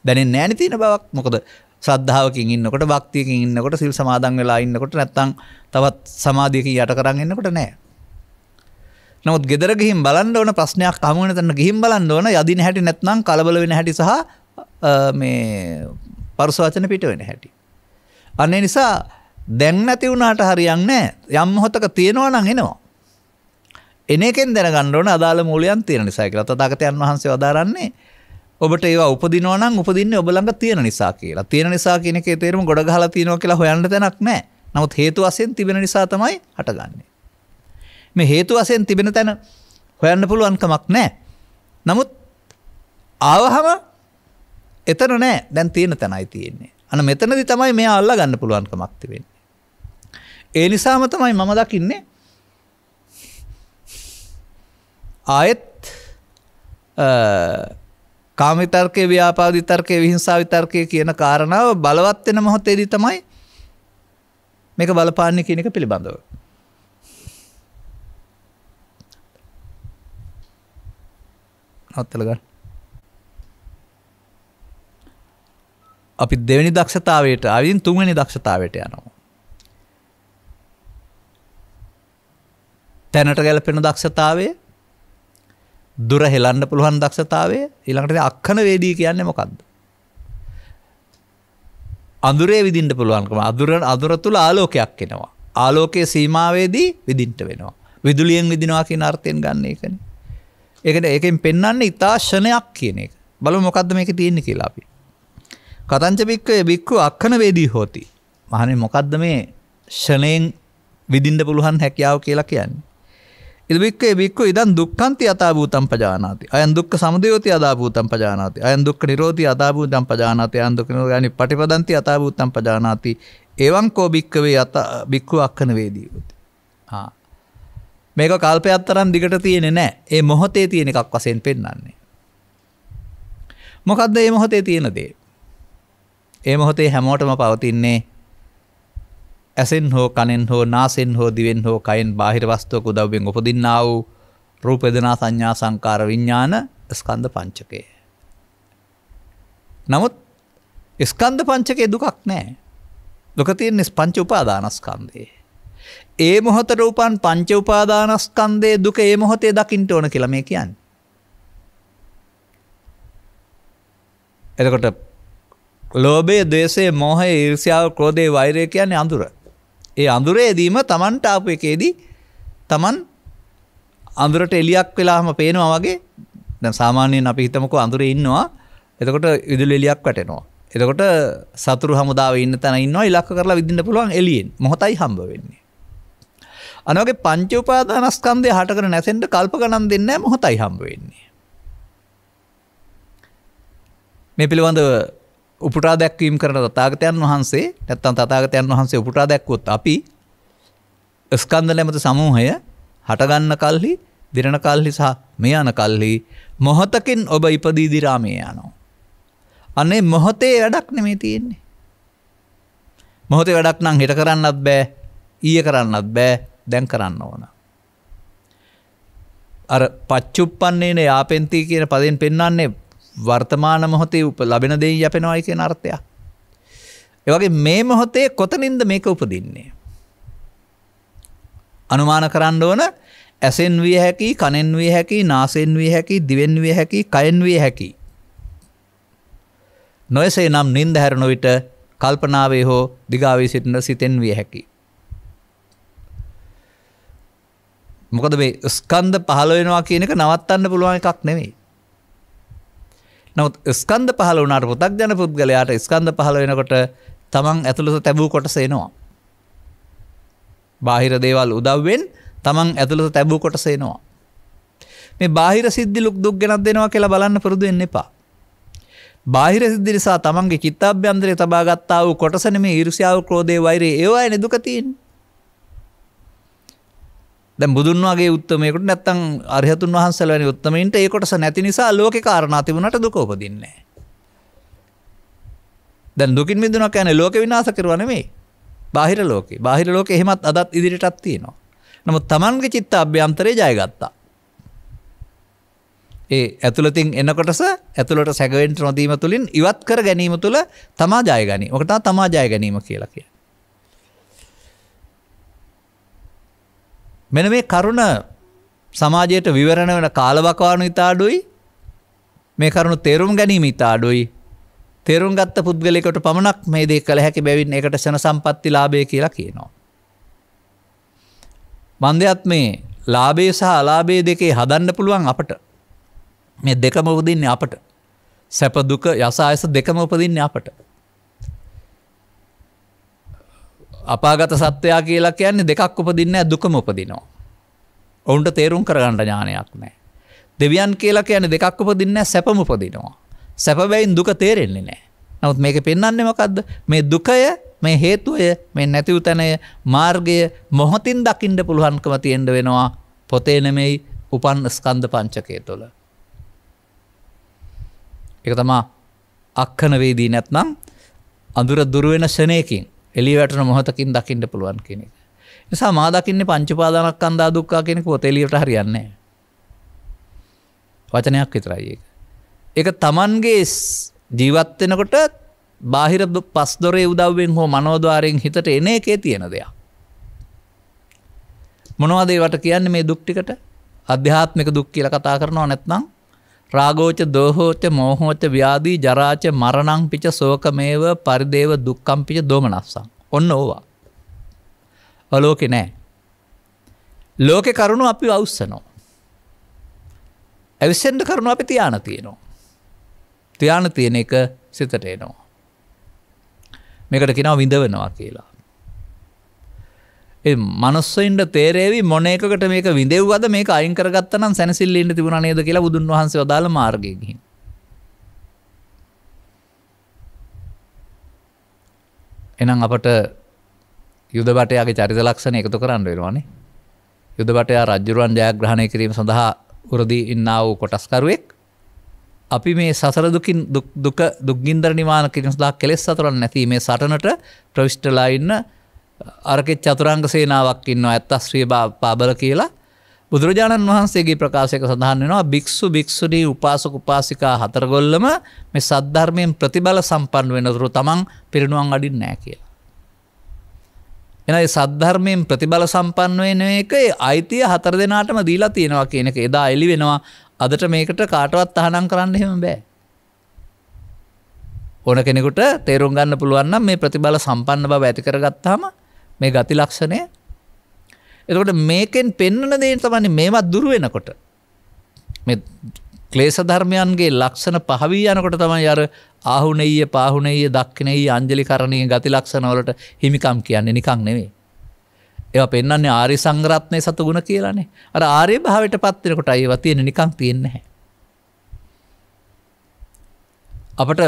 දැනෙන්නේ නැහැ නේ තියෙන බවක්. මොකද ශ්‍රද්ධාවකින් ඉන්නකොට, භක්තියකින් ඉන්නකොට, සිල් සමාදන් වෙලා ඉන්නකොට නැත්තම් තවත් සමාධියකින් යට කරන් ඉන්නකොට නැහැ. නමුත් ගෙදර ගිහින් බලන්න ඕන ප්‍රශ්නයක් හමු වෙන තැන ගිහින් බලන්න ඕන යදින හැටි නැත්නම් කලබල වෙන හැටි සහ මේ පරුස වචන පිට වෙන හැටි. අන්න ඒ නිසා දැන් නැති වුණාට හරියන්නේ නැහැ. යම් මොහොතක තියෙනවා නම් එනවා. එන එකෙන් දැනගන්න ඕන අදාළ මූලයන් තියෙන නිසා කියලා. තථාගතයන් වහන්සේ වදාරන්නේ ඔබට ඒවා උපදිනවා නම් උපදින්නේ ඔබ ළඟ තියෙන නිසා කියලා. තියෙන නිසා කියන එකේ තේරුම ගොඩ ගහලා තියෙනවා කියලා හොයන්න තැනක් නැහැ. නමුත් හේතු වශයෙන් තිබෙන නිසා තමයි හටගන්නේ. මේ හේතු වශයෙන් තිබෙන තැන හොයන්න පුළුවන් කමක් නැහැ. නමුත් ආවහම එතන නැහැ. දැන් තියෙන තැනයි තියෙන්නේ. අන්න මෙතනදී තමයි මෙයා අල්ලා ගන්න පුළුවන් කමක් තිබෙන්නේ. ඒ නිසාම තමයි මම දකින්නේ ආයෙත් කාම විතර්කයේ, ව්‍යාපාද විතර්කයේ, විහිංසාව විතර්කයේ කියන කාරණාව බලවත් වෙන මොහොතේදී තමයි මේක බලපාන්නේ කියන එක පිළිබඳව. හත්වල ගන්න. අපි දෙවෙනි දක්ෂතාවයට ආවින් තුන්වෙනි දක්ෂතාවයට යනවා. තැනට ගැලපෙන දක්ෂතාවය, දුර හෙලන්න පුළුවන් දක්ෂතාවය, ඊළඟට අක්ෂණ වේදී කියන්නේ මොකද්ද? අඳුරේ විදින්න පුළුවන්කම. අඳුර තුල ආලෝකයක් එනවා. ආලෝකයේ සීමාවේදී විදින්න වෙනවා. විදුලියෙන් විදිනවා කියන අර්ථයෙන් ගන්න එකනේ. ඒකෙන් පෙන්වන්නේ ඊතාශනයක් කියන එක. බලමු මොකද්ද මේකේ තියෙන්නේ කියලා අපි. කතංච බික්කවේ බික්කු අක්ඛන වේදී හෝති. මහණෙනි මොකද්ද මේ ෂණයෙන් විදින්න පුළුවන් හැකියාව කියලා කියන්නේ? ඉද බික්කවේ බික්කු ඉදන් දුක්ඛන්ති යථා භූතං පජානාති. අයං දුක්ඛ සමුදයෝති යථා භූතං පජානාති. අයං දුක්ඛ නිරෝධි යථා භූතං පජානාති. අයං දුක්ඛ නිරෝධි පටිපදන්ති යථා භූතං පජානාති. එවං කෝ බික්කවේ යථා බික්කු අක්ඛන වේදී හෝති. මේක කල්පයක් තරම් දිගට තියෙන්නේ නැහැ. ඒ මොහොතේ තියෙන එකක් වශයෙන් පෙන්වන්නේ. මොකද්ද මේ මොහොතේ තියෙන දේ? මේ මොහොතේ හැමෝටම පවතින්නේ ඇසෙන් හෝ කනෙන් හෝ නාසෙන් හෝ දිවෙන් හෝ කයෙන් බාහිර වස්තුවක උදව්වෙන් උපදින්නා වූ රූප වේදනා සංඥා සංකාර විඥාන ස්කන්ධ පංචකය. නමුත් ස්කන්ධ පංචකයේ දුකක් නැහැ. දුක තියෙන්නේ පංච උපාදානස්කන්ධේ. ඒ මොහොතේ උපන් පංච උපාදානස්කන්ධයේ දුක ඒ මොහොතේ දකින්න ඕන කියලා මේ කියන්නේ. එතකොට ලෝභය, ද්වේෂය, මෝහය, ඊර්ෂ්‍යාව, ක්‍රෝධය, වෛරය කියන්නේ අඳුර. ඒ අඳුරේදීම Tamanට ආපු එකේදී Taman අඳුරට එලියක් වෙලාම පේනවා වගේ. දැන් සාමාන්‍යයෙන් අපි හිතමුකෝ අඳුරේ ඉන්නවා. එතකොට විදුලි එලියක් වැටෙනවා. එතකොට සතුරු හමුදාවේ ඉන්න තැන ඉන්නවා ඉලක්ක කරලා විදින්න පුළුවන් එළියෙන්. මොහොතයි හම්බ වෙන්නේ. අනවගේ පංච උපාදානස්කන්ධය හටගෙන නැසෙන්න කල්ප ගණන් දෙන්නේ නැහැ මොහොතයි හම්බ වෙන්නේ. මේ පිළිබඳව උපුටා දැක්වීම කරන තථාගතයන් වහන්සේ නැත්නම් තථාගතයන් වහන්සේ උපුටා දැක්වුවොත් අපි ස්කන්ධ නැමැති සමූහය හටගන්න කල්හි, දිරණ කල්හි සහ මේ යන කල්හි මොහොතකින් ඔබ ඉපදී දිරාමේ යනවා. අනේ මොහොතේ වැඩක් නෙමෙයි තියෙන්නේ. මොහොතේ වැඩක් නම් හිත කරන්නත් බෑ, ඊයේ කරන්නත් බෑ, දැන් කරන්න ඕන. අර පච්චුප්පන්නේන යාපෙන්ති කියන පදයෙන් පෙන්වන්නේ වර්තමාන මොහොතේ ලැබෙන දේ යැපෙනවායි කියන අර්ථයක්. ඒ වගේ මේ මොහොතේ කොතනින්ද මේක උපදින්නේ? අනුමාන කරන්න ඕන ඇසෙන් විය හැකි, කනෙන් විය හැකි, නාසෙන් විය හැකි, දිවෙන් විය හැකි, කයෙන් විය හැකි. නොයසේ නම් නින්ද හැරෙන විට කල්පනාවේ හෝ දිගාවේ සිටින සිතෙන් විය හැකි. මොකද මේ ස්කන්ධ පහළ වෙනවා කියන එක නවත්තන්න පුළුවන් එකක් නෙමෙයි. නමුත් ස්කන්ධ පහළ වුණාට පුතග්ජන පුද්ගලයාට ස්කන්ධ පහළ වෙනකොට තමන් ඇතුළත තැබූ කොටස එනවා. බාහිර දේවල් උදව්වෙන් තමන් ඇතුළත තැබූ කොටස එනවා. මේ බාහිර සිද්ධි දුක් ගෙනත් දෙනවා කියලා බලන්න පුරුදු වෙන්න එපා. බාහිර සිද්ධි නිසා තමන්ගේ චිත්තාභ්‍යන්තරයේ තබා ගත්තා වූ කොටස නෙමේ ඊර්ෂ්‍යාව, ක්‍රෝධය, වෛරය ඒවායිනේ දුක තියෙන්නේ. දැන් බුදුන් වගේ උත්තමයෙකුට නැත්තම් අරිහතුන් වහන්සේලා වැනි උත්තමයින්ට ඒ කොටස නැති නිසා ලෝකේ කාරණා තිබුණාට දුක උපදින්නේ නැහැ. දැන් දුකින් මිදුණා කියන්නේ ලෝක විනාශ කරුවා නෙමෙයි. බාහිර ලෝකේ. බාහිර ලෝකේ එහෙමත් අදත් ඉදිරියටත් තියෙනවා. නමුත් Tamanගේ චිත්ත අභ්‍යන්තරේ ජයගත්තා. ඒ ඇතුළතින් එන කොටස ඇතුළට සැගවෙන්න නොදීම තුලින් ඉවත් කර ගැනීම තුල තමා ජය ගනී. ඔක තමයි තමා ජය ගැනීම කියලා කියන්නේ. මෙන්න මේ කරුණ සමාජයට විවරණ වෙන කාලවකවානු ඉතා අඩුයි. මේ කරුණ තේරුම් ගැනීම ඉතා අඩුයි. තේරුම් ගත්ත පුද්ගලයෙකුට පමණක් මේ දේ කළ හැකි බැවින් ඒකට ශන සම්පatti ලාභය කියලා කියනවා. මන්දයත් මේ ලාභය සහ අලාභය දෙකේ හදන්න පුළුවන් අපට. මේ දෙකම උපදින්නේ අපට. සැප දුක යස ආයස දෙකම උපදින්නේ අපට. අපාගත සත්වයා කියලා කියන්නේ දෙකක් උපදින්නේ නැහැ, දුකම උපදිනවා. ඔවුන්ට තේරුම් කරගන්න ඥානයක් නැහැ. දෙවියන් කියලා කියන්නේ දෙකක් උපදින්නේ නැහැ, සැපම උපදිනවා. සැප බැවින් දුක තේරෙන්නේ නැහැ. නමුත් මේකේ පෙන්වන්නේ මොකද්ද? මේ දුකය, මේ හේතුය, මේ නැති උතනය, මාර්ගය මොහොතින් දකින්න පුළුවන්කම තියෙන්න වෙනවා. පොතේ නෙමෙයි උපන් ස්කන්ධ පංචකය තුළ. ඒක තමයි අක්ඛන වේදී නැත්නම් අඳුර දුර වෙන ශරණයකින් එළිය වැටෙන මොහොතකින් දකින්න පුළුවන් කියන එක. නිසා මා දකින්නේ පංච උපාදානස්කන්ධා දුක්ඛ කියන එක පොත එළියට හරියන්නේ නැහැ. වචනයක් විතරයි ඒක. ඒක Tamanගේ ජීවත් වෙනකොට බාහිර පස් දොරේ උදව්වෙන් හෝ මනෝද්වාරයෙන් හිතට එන එකේ තියෙන දෙයක්. මොනවද ඒවට කියන්නේ මේ දුක් ටිකට? අධ්‍යාත්මික දුක් කියලා කතා කරනවා නැත්නම් රාගෝච දෝහෝච මෝහෝච ව්‍යාධි ජරාච මරණං පිච ශෝකමේව පරිදේව දුක්ඛම් පිච දෝමනස්සං. ඔන්න ඕවා. ලෝකේ නෑ. ලෝකේ කරුණු අපි අවුස්සනවා. අවිසෙන්ද කරුණු අපි තියාන තියෙනවා. තියාන තියෙන එක සිතට එනවා. මේකට කියනවා විඳවනවා කියලා. ඒ මනුස්සයින්ට තේරෙවි මොන එකකට මේක විඳෙව්වද මේක අයින් කරගත්තා නම් සැනසෙල්ල ඉන්න තිබුණා නේද කියලා බුදුන් වහන්සේ වදාළ මාර්ගයේ ගිහින්. එහෙනම් අපට යුද බටයාගේ චරිත ලක්ෂණ එකතු කරන්න වෙනවානේ. යුද බටයා රජුරුවන් ජයග්‍රහණය කිරීම සඳහා උරදී ඉන්නා වූ කොටස්කරුවෙක්. අපි මේ සසර දුකින් දුක්ගින්දර නිවාන කිරීම සඳහා කෙලෙස් සතරන් නැති මේ සටනට ප්‍රවිෂ්ටලා ඉන්න අරකෙත් චතුරාංග සේනාවක් ඉන්නවා ඇත්තශ්‍රී පාබල කියලා බුදුරජාණන් වහන්සේගේ ප්‍රකාශයක සඳහන් වෙනවා භික්ෂු භික්ෂුණී උපාසක උපාසිකා හතරගොල්ලම මේ සද්ධර්මයෙන් ප්‍රතිබල සම්පන්න වෙනතුරු තමන් පිරිනුවන් අඩින්නේ නැහැ කියලා. එහෙනම් මේ සද්ධර්මයෙන් ප්‍රතිබල සම්පන්න වෙන එකේ අයිතිය හතර දෙනාටම දීලා තියෙනවා කියන එක එදා එළි වෙනවා. අදට මේකට කාටවත් තහනම් කරන්න එහෙම බෑ. ඕන කෙනෙකුට තේරුම් ගන්න පුළුවන් නම් මේ ප්‍රතිබල සම්පන්න බව ඇති කරගත්තාම මේ ගති ලක්ෂණය එතකොට මේකෙන් පෙන්වන දේ තමයි මේවත් දුරු වෙනකොට මේ ක්ලේශ ධර්මයන්ගේ ලක්ෂණ පහ වී යනකොට තමයි අර ආහුණෙය්‍ය පාහුණෙය්‍ය දක්ඛිනෙය්‍ය අංජලි කරණීය ගති ලක්ෂණ වලට හිමිකම් කියන්නේ නිකන් නෙවෙයි. ඒවා පෙන්වන්නේ ආර්ය සංග්‍රහණයේ සතු ගුණ කියලානේ. අර ආර්ය භාවයටපත් වෙනකොට ඒවා තියෙන්නේ නිකන් තියෙන්නේ නැහැ. අපට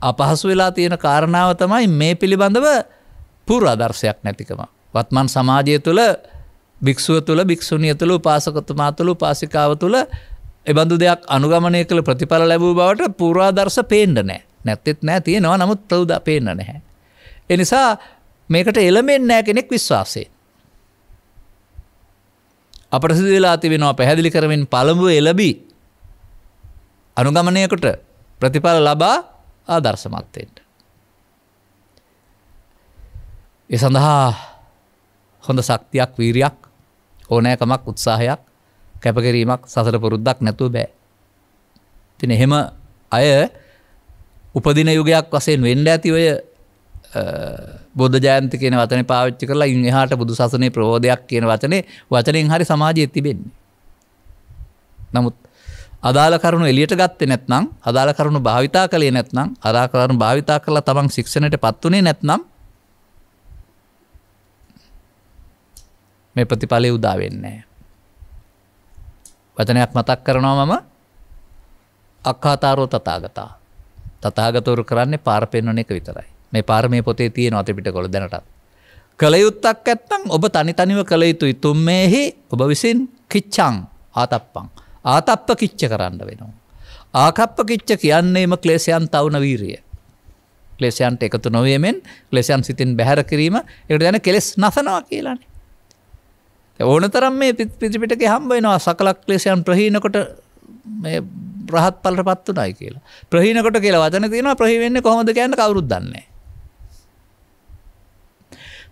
අපහසු වෙලා තියෙන කාරණාව තමයි මේ පිළිබඳව පූර්වාදර්ශයක් නැතිකම. වත්මන් සමාජය තුළ භික්ෂුව තුළ භික්ෂුණිය තුළ උපාසකතුමා තුළ උපාසිකාව තුළ එබඳු දෙයක් අනුගමනය කළ ප්‍රතිඵල ලැබූ බවට පූර්වාදර්ශ පේන්න නැහැ. නැත්තේත් නැහැ තියෙනවා නමුත් ප්‍රවුදා පේන්න නැහැ. ඒ නිසා මේකට එළමෙන්නේ නැහැ කෙනෙක් විශ්වාසයෙන්. අපට සිදු වෙලා තිබෙනවා පැහැදිලි කරමින් පළමුව එළබි අනුගමනයකට ප්‍රතිඵල ලබා ආදර්ශමත් වෙන්න. ඒ සඳහා හොඳ ශක්තියක් වීරියක් ඕනෑකමක් උත්සාහයක් කැපකිරීමක් සසර පුරුද්දක් නැතුව බෑ. ඉතින් එහෙම අය උපදින යුගයක් වශයෙන් වෙන්න ඇති ඔය බුද්ධ ජයන්ති කියන වචනේ පාවිච්චි කරලා ඉන් එහාට බුදු සසුනේ ප්‍රබෝධයක් කියන වචනෙන් හරි සමාජයේ තිබෙන්නේ. නමුත් අදාළ කරුණු එළියට ගත්තේ නැත්නම් අදාළ කරුණු භාවිතා කළේ නැත්නම් අදාළ කරුණු භාවිතා කරලා තමන් ශික්ෂණයටපත් උනේ නැත්නම් මේ ප්‍රතිඵලෙ උදා වෙන්නේ නැහැ. වචනයක් මතක් කරනවා මම අක්ඛාතාරෝ තථාගතා. තථාගතවරු කරන්නේ පාර පෙන්වන එක විතරයි. මේ පාර මේ පොතේ තියෙනවා ත්‍රිපිටකවල දැනටත්. කල යුත්තක් නැත්නම් ඔබ තනිව කල යුතුයි. තුම්මේහි ඔබ විසින් කිච්ඡං ආතප්පං. ආතප්ප කිච්ච කරන්න වෙනවා. ආකප්ප කිච්ච කියන්නේම ක්ලේශයන් තවුන වීරිය. ක්ලේශයන්ට එකතු නොවීමෙන් ක්ලේශයන් සිතින් බැහැර කිරීම ඒකට කියන්නේ කෙලෙස් නසනවා කියලානේ. ඕනතරම් මේ පිටිපිටකේ හම්බ වෙනවා සකල ක්ලේශයන් ප්‍රහීන කොට මේ රහත් ඵලටපත් උනායි කියලා. ප්‍රහීන කොට කියලා වචන තියෙනවා ප්‍රහී වෙන්නේ කොහොමද කියන්න කවුරුත් දන්නේ නැහැ.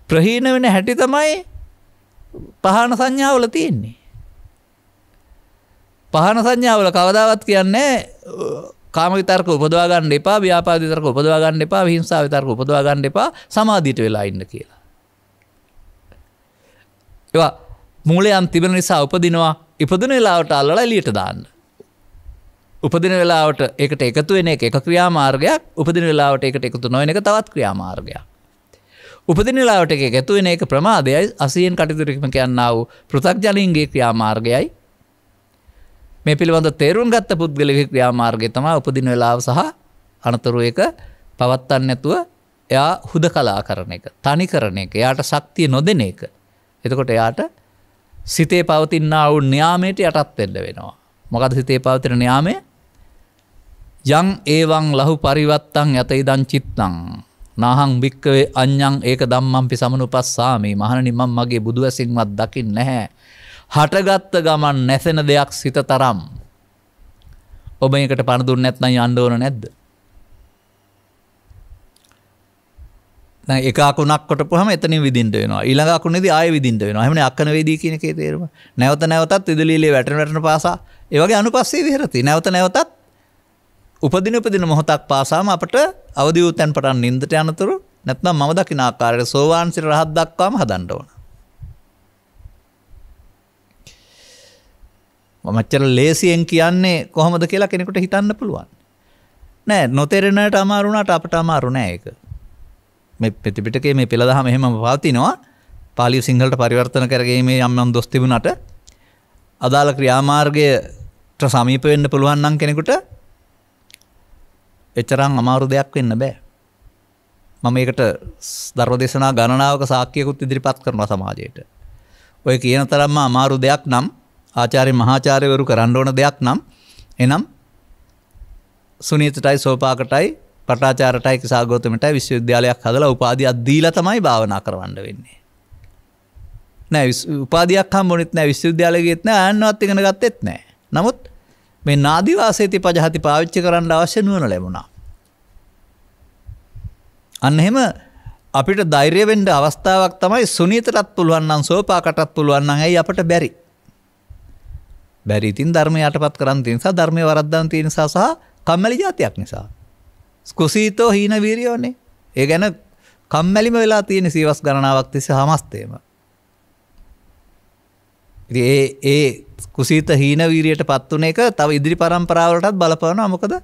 ප්‍රහීන වෙන හැටි තමයි පහන සංඥාවල තියෙන්නේ. පහන සංඥාවල කවදාවත් කියන්නේ කාම විතරක උපදවා ගන්න එපා, ව්‍යාපාද විතරක උපදවා ගන්න එපා, විහිංසාව විතරක උපදවා ගන්න එපා, සමාධියට වෙලා ඉන්න කියලා. ඒවා මූලයන් තිබෙන නිසා උපදිනවා. ඉපදින වෙලාවට අල්ලලා එළියට දාන්න. උපදින වෙලාවට ඒකට එකතු වෙන එක ක්‍රියාමාර්ගයක්, උපදින වෙලාවට ඒකට එකතු නොවන එක තවත් ක්‍රියාමාර්ගයක්. උපදින වෙලාවට එක එකතු වෙන එක ප්‍රමාදයයි, අසියෙන් කටයුතු කිරීම කියනා වූ පෘථග්ජනීන්ගේ ක්‍රියාමාර්ගයයි. මේ පිළිබඳ තේරුම් ගත්ත පුද්ගලයාගේ ක්‍රියාමාර්ගය තමයි උපදින වෙලාව සහ අනතුරු එක පවත්වන්න නැතුව එයා හුදකලා කරන එක, තනි කරන එක, එයාට ශක්තිය නොදෙන එක. එතකොට එයාට සිතේ පවතිනා වූ න්යාමයට යටත් වෙන්න වෙනවා. මොකද සිතේ පවතින න්යාමය යං ඒවං ලහු පරිවත්තං යත ඉදං චිත්තං නාහං වික්කවේ අඤ්ඤං ඒක ධම්මංපි සමනුපස්සාමි. මහණනි මම මගේ බුදු ඇසින්වත් දකින්නේ නැහැ. හටගත්ත ගමන් නැසෙන දෙයක් සිත තරම්. ඔබ මේකට පණ දුන්නේ නැත්නම් යන්න ඕන නැද්ද? දැන් එක අකුණක් කොටපුවාම එතනින් විදින්න වෙනවා. ඊළඟ අකුණේදී ආයෙ විදින්න වෙනවා. එහෙමනේ අක්කන වේදී කියන එකේ තේරුම. නැවත නැවතත් ඉදලීලේ වැටෙන පාසා ඒ වගේ අනුපස්සේ විහෙරති. නැවත නැවතත් උපදින මොහොතක් පාසාම අපට අවදි වූ තැන් පටන් නින්දට යනතුරු නැත්නම් මම දකින ආකාරයට සෝවාන් සිර රහත් දක්වාම හදන්න ඕන. මමච්චර ලේසියෙන් කියන්නේ කොහොමද කියලා කෙනෙකුට හිතන්න පුළුවන්. නෑ නොතේරෙනට අමාරු වුණාට අපට අමාරු නෑ ඒක. මේ පිටිපිටකේ මේ පෙළ දහම එහෙමම පවතිනවා. පාලිය සිංහලට පරිවර්තන කරගීමේ යම් දොස් තිබුණාට අදාළ ක්‍රියාමාර්ගයට සමීප වෙන්න පුළුවන් නම් කෙනෙකුට එතරම් අමාරු දෙයක් වෙන්න බෑ. මම මේකට ධර්මදේශනා ගණනාවක සාක්කියකුත් ඉදිරිපත් කරනවා සමාජයට. ඔය කියන තරම්ම අමාරු දෙයක් නම් ආචාර්ය මහාචාර්යවරු කරන්න ඕන දෙයක් නම් එනම් සුනීතටයි සෝපාකටයි පටාචාරටයි කිසాగෞතමටයි විශ්වවිද්‍යාලයක් හදලා උපාධියක් දීලා තමයි භාවනා කරවන්න වෙන්නේ. නෑ උපාධියක් හම්බුනෙත් නෑ විශ්වවිද්‍යාලෙ ගියෙත් නෑ ආන්නවත් ඉගෙන ගත්තෙත් නෑ. නමුත් මේ නාදිවාසේති පජහති පාවිච්චි කරන්න අවශ්‍ය නුවණ ලැබුණා. අන්න එහෙම අපිට ධෛර්ය වෙන්න අවස්ථාවක් තමයි සුනීතටත් පුළුවන් නම් සෝපාකටත් පුළුවන් නම් ඇයි අපට බැරි? බැරි ඉතින් ධර්මය යටපත් කරන් තියෙන නිසා ධර්මයේ වරද්දන් තියෙන නිසා සහ කම්මැලි જાතියක් නිසා. කුසීතෝ හීන වීරියෝනේ. ඒ ගැන කම්මැලිම වෙලා තියෙන සීවස් ගණනාවක් තිස්සේ හැමස්තේම. ඉතින් ඒ කුසීත හීන වීරියටපත් උන එක තව ඉදිරි පරම්පරාවලටත් බලපානවා. මොකද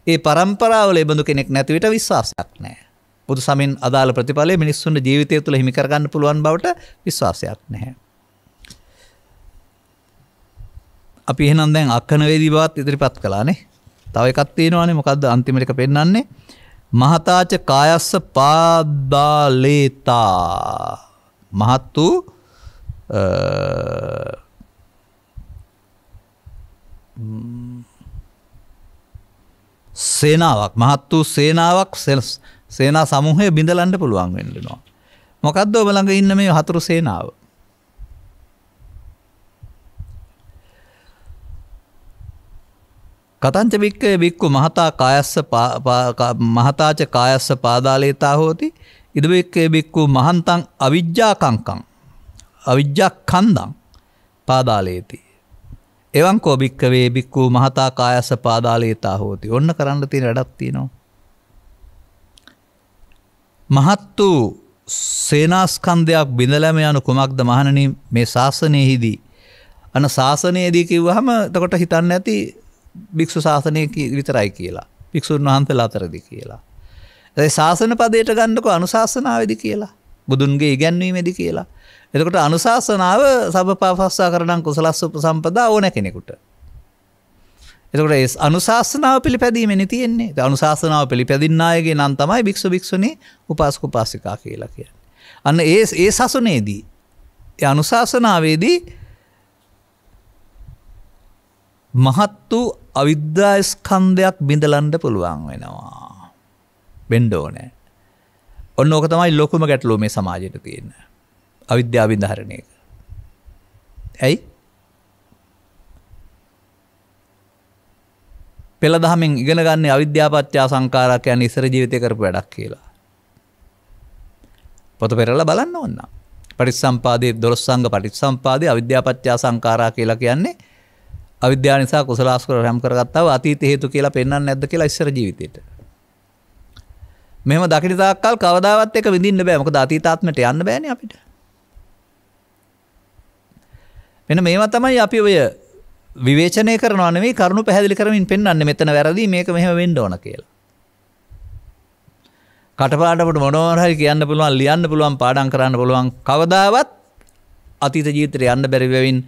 ඒ පරම්පරාවල ඒ බඳු කෙනෙක් නැති විට විශ්වාසයක් නැහැ. බුදු සමින් අදාළ ප්‍රතිඵලය මිනිස්සුන්ගේ ජීවිතය තුළ හිමි කරගන්න පුළුවන් බවට විශ්වාසයක් නැහැ. අපි එහෙනම් දැන් අක්කන වේදී බවත් ඉදිරිපත් කළානේ. තව එකක් තියෙනවානේ මොකද්ද අන්තිමට එක පෙන්නන්නේ? මහතාච කායස්ස පාදාලේතා. මහත් වූ සේනාවක් මහත් වූ සේනාවක් සේනා සමූහය බිඳලන්න පුළුවන් වෙනවා. මොකද්ද ඔබ ළඟ ඉන්න මේ හතුරු සේනාව? කතංච බික්කේ බික්කු මහතා කායස්ස මහතාච කායස්ස පාදාලේතා හෝති ඉද බික්කේ බික්කු මහන්තං අවිජ්ජාකංකං අවිජ්ජාඛන්දං පාදාලේති එවං කෝ බික්කවේ බික්කු මහතා කායස්ස පාදාලේතා හෝති. ඔන්න කරන්න තියෙන වැඩක් තියෙනවා. මහත් වූ සේනාස්කන්ධයක් බිඳලම යන කුමක්ද මහණනි මේ ශාසනයෙහිදී? අන ශාසනයේදී කිව්වහම එතකොට හිතන්න ඇති භික්ෂු ශාසනය විතරයි කියලා. භික්ෂුන් වහන්සේලා අතරදී කියලා. ඒ ශාසන පදයට ගන්නකො අනුශාසනාවේදී කියලා. බුදුන්ගේ ඉගැන්වීමේදී කියලා. එතකොට අනුශාසනාව සබ්බපාපස්සා කරණං කුසලස්ස උපසම්පදා ඕන කෙනෙකුට. එතකොට ඒ අනුශාසනාව පිළිපැදීමනේ තියෙන්නේ. ඒ අනුශාසනාව පිළිපැදින්න අයගේ නම් තමයි භික්ෂු භික්ෂුණී උපාසක උපාසිකා කියලා කියන්නේ. අන්න ඒ සසුනේදී ඒ අනුශාසනාවේදී මහත් වූ අවිද්‍යා ස්කන්ධයක් බිඳලන්න පුළුවන් වෙනවා. වෙන්න ඕනේ. ඔන්න ඕක තමයි ලොකුම ගැටලුව මේ සමාජයට තියෙන. අවිද්‍යාව බිඳහරණ එක. ඇයි? පෙළ දහමෙන් ඉගෙන ගන්න අවිද්‍යාපත්‍ය සංඛාරා කියන්නේ ඉස්සර ජීවිතේ කරපු වැඩක් කියලා. පොත පෙරලා බලන්න ඕන. පටිච්චසම්පාදයේ 12 සංඝ පටිච්චසම්පාදයේ අවිද්‍යාපත්‍ය සංඛාරා කියලා කියන්නේ අවිද්‍යාව නිසා කුසල අස්කර රැම් කරගත්තා වූ අතීත හේතු කියලා පෙන්වන්නේ නැද්ද කියලා ඉස්සර ජීවිතේට. මෙහෙම දකින තාක්කල් කවදාවත් එක විඳින්න බෑ. මොකද අතීතාත්මයට යන්න බෑනේ අපිට. මෙන්න මේවා තමයි අපි ඔය විවේචනය කරනවා නෙවෙයි කරුණු පැහැදිලි කරමින් පෙන්වන්නේ මෙතන වැරදි මේක මෙහෙම වෙන්න ඕන කියලා. කටපාඩමට මොනවා හරි කියන්න පුළුවන් ලියන්න පුළුවන් පාඩම් කරන්න පුළුවන් කවදාවත් අතීත ජීවිතේට යන්න බැරි වෙමින්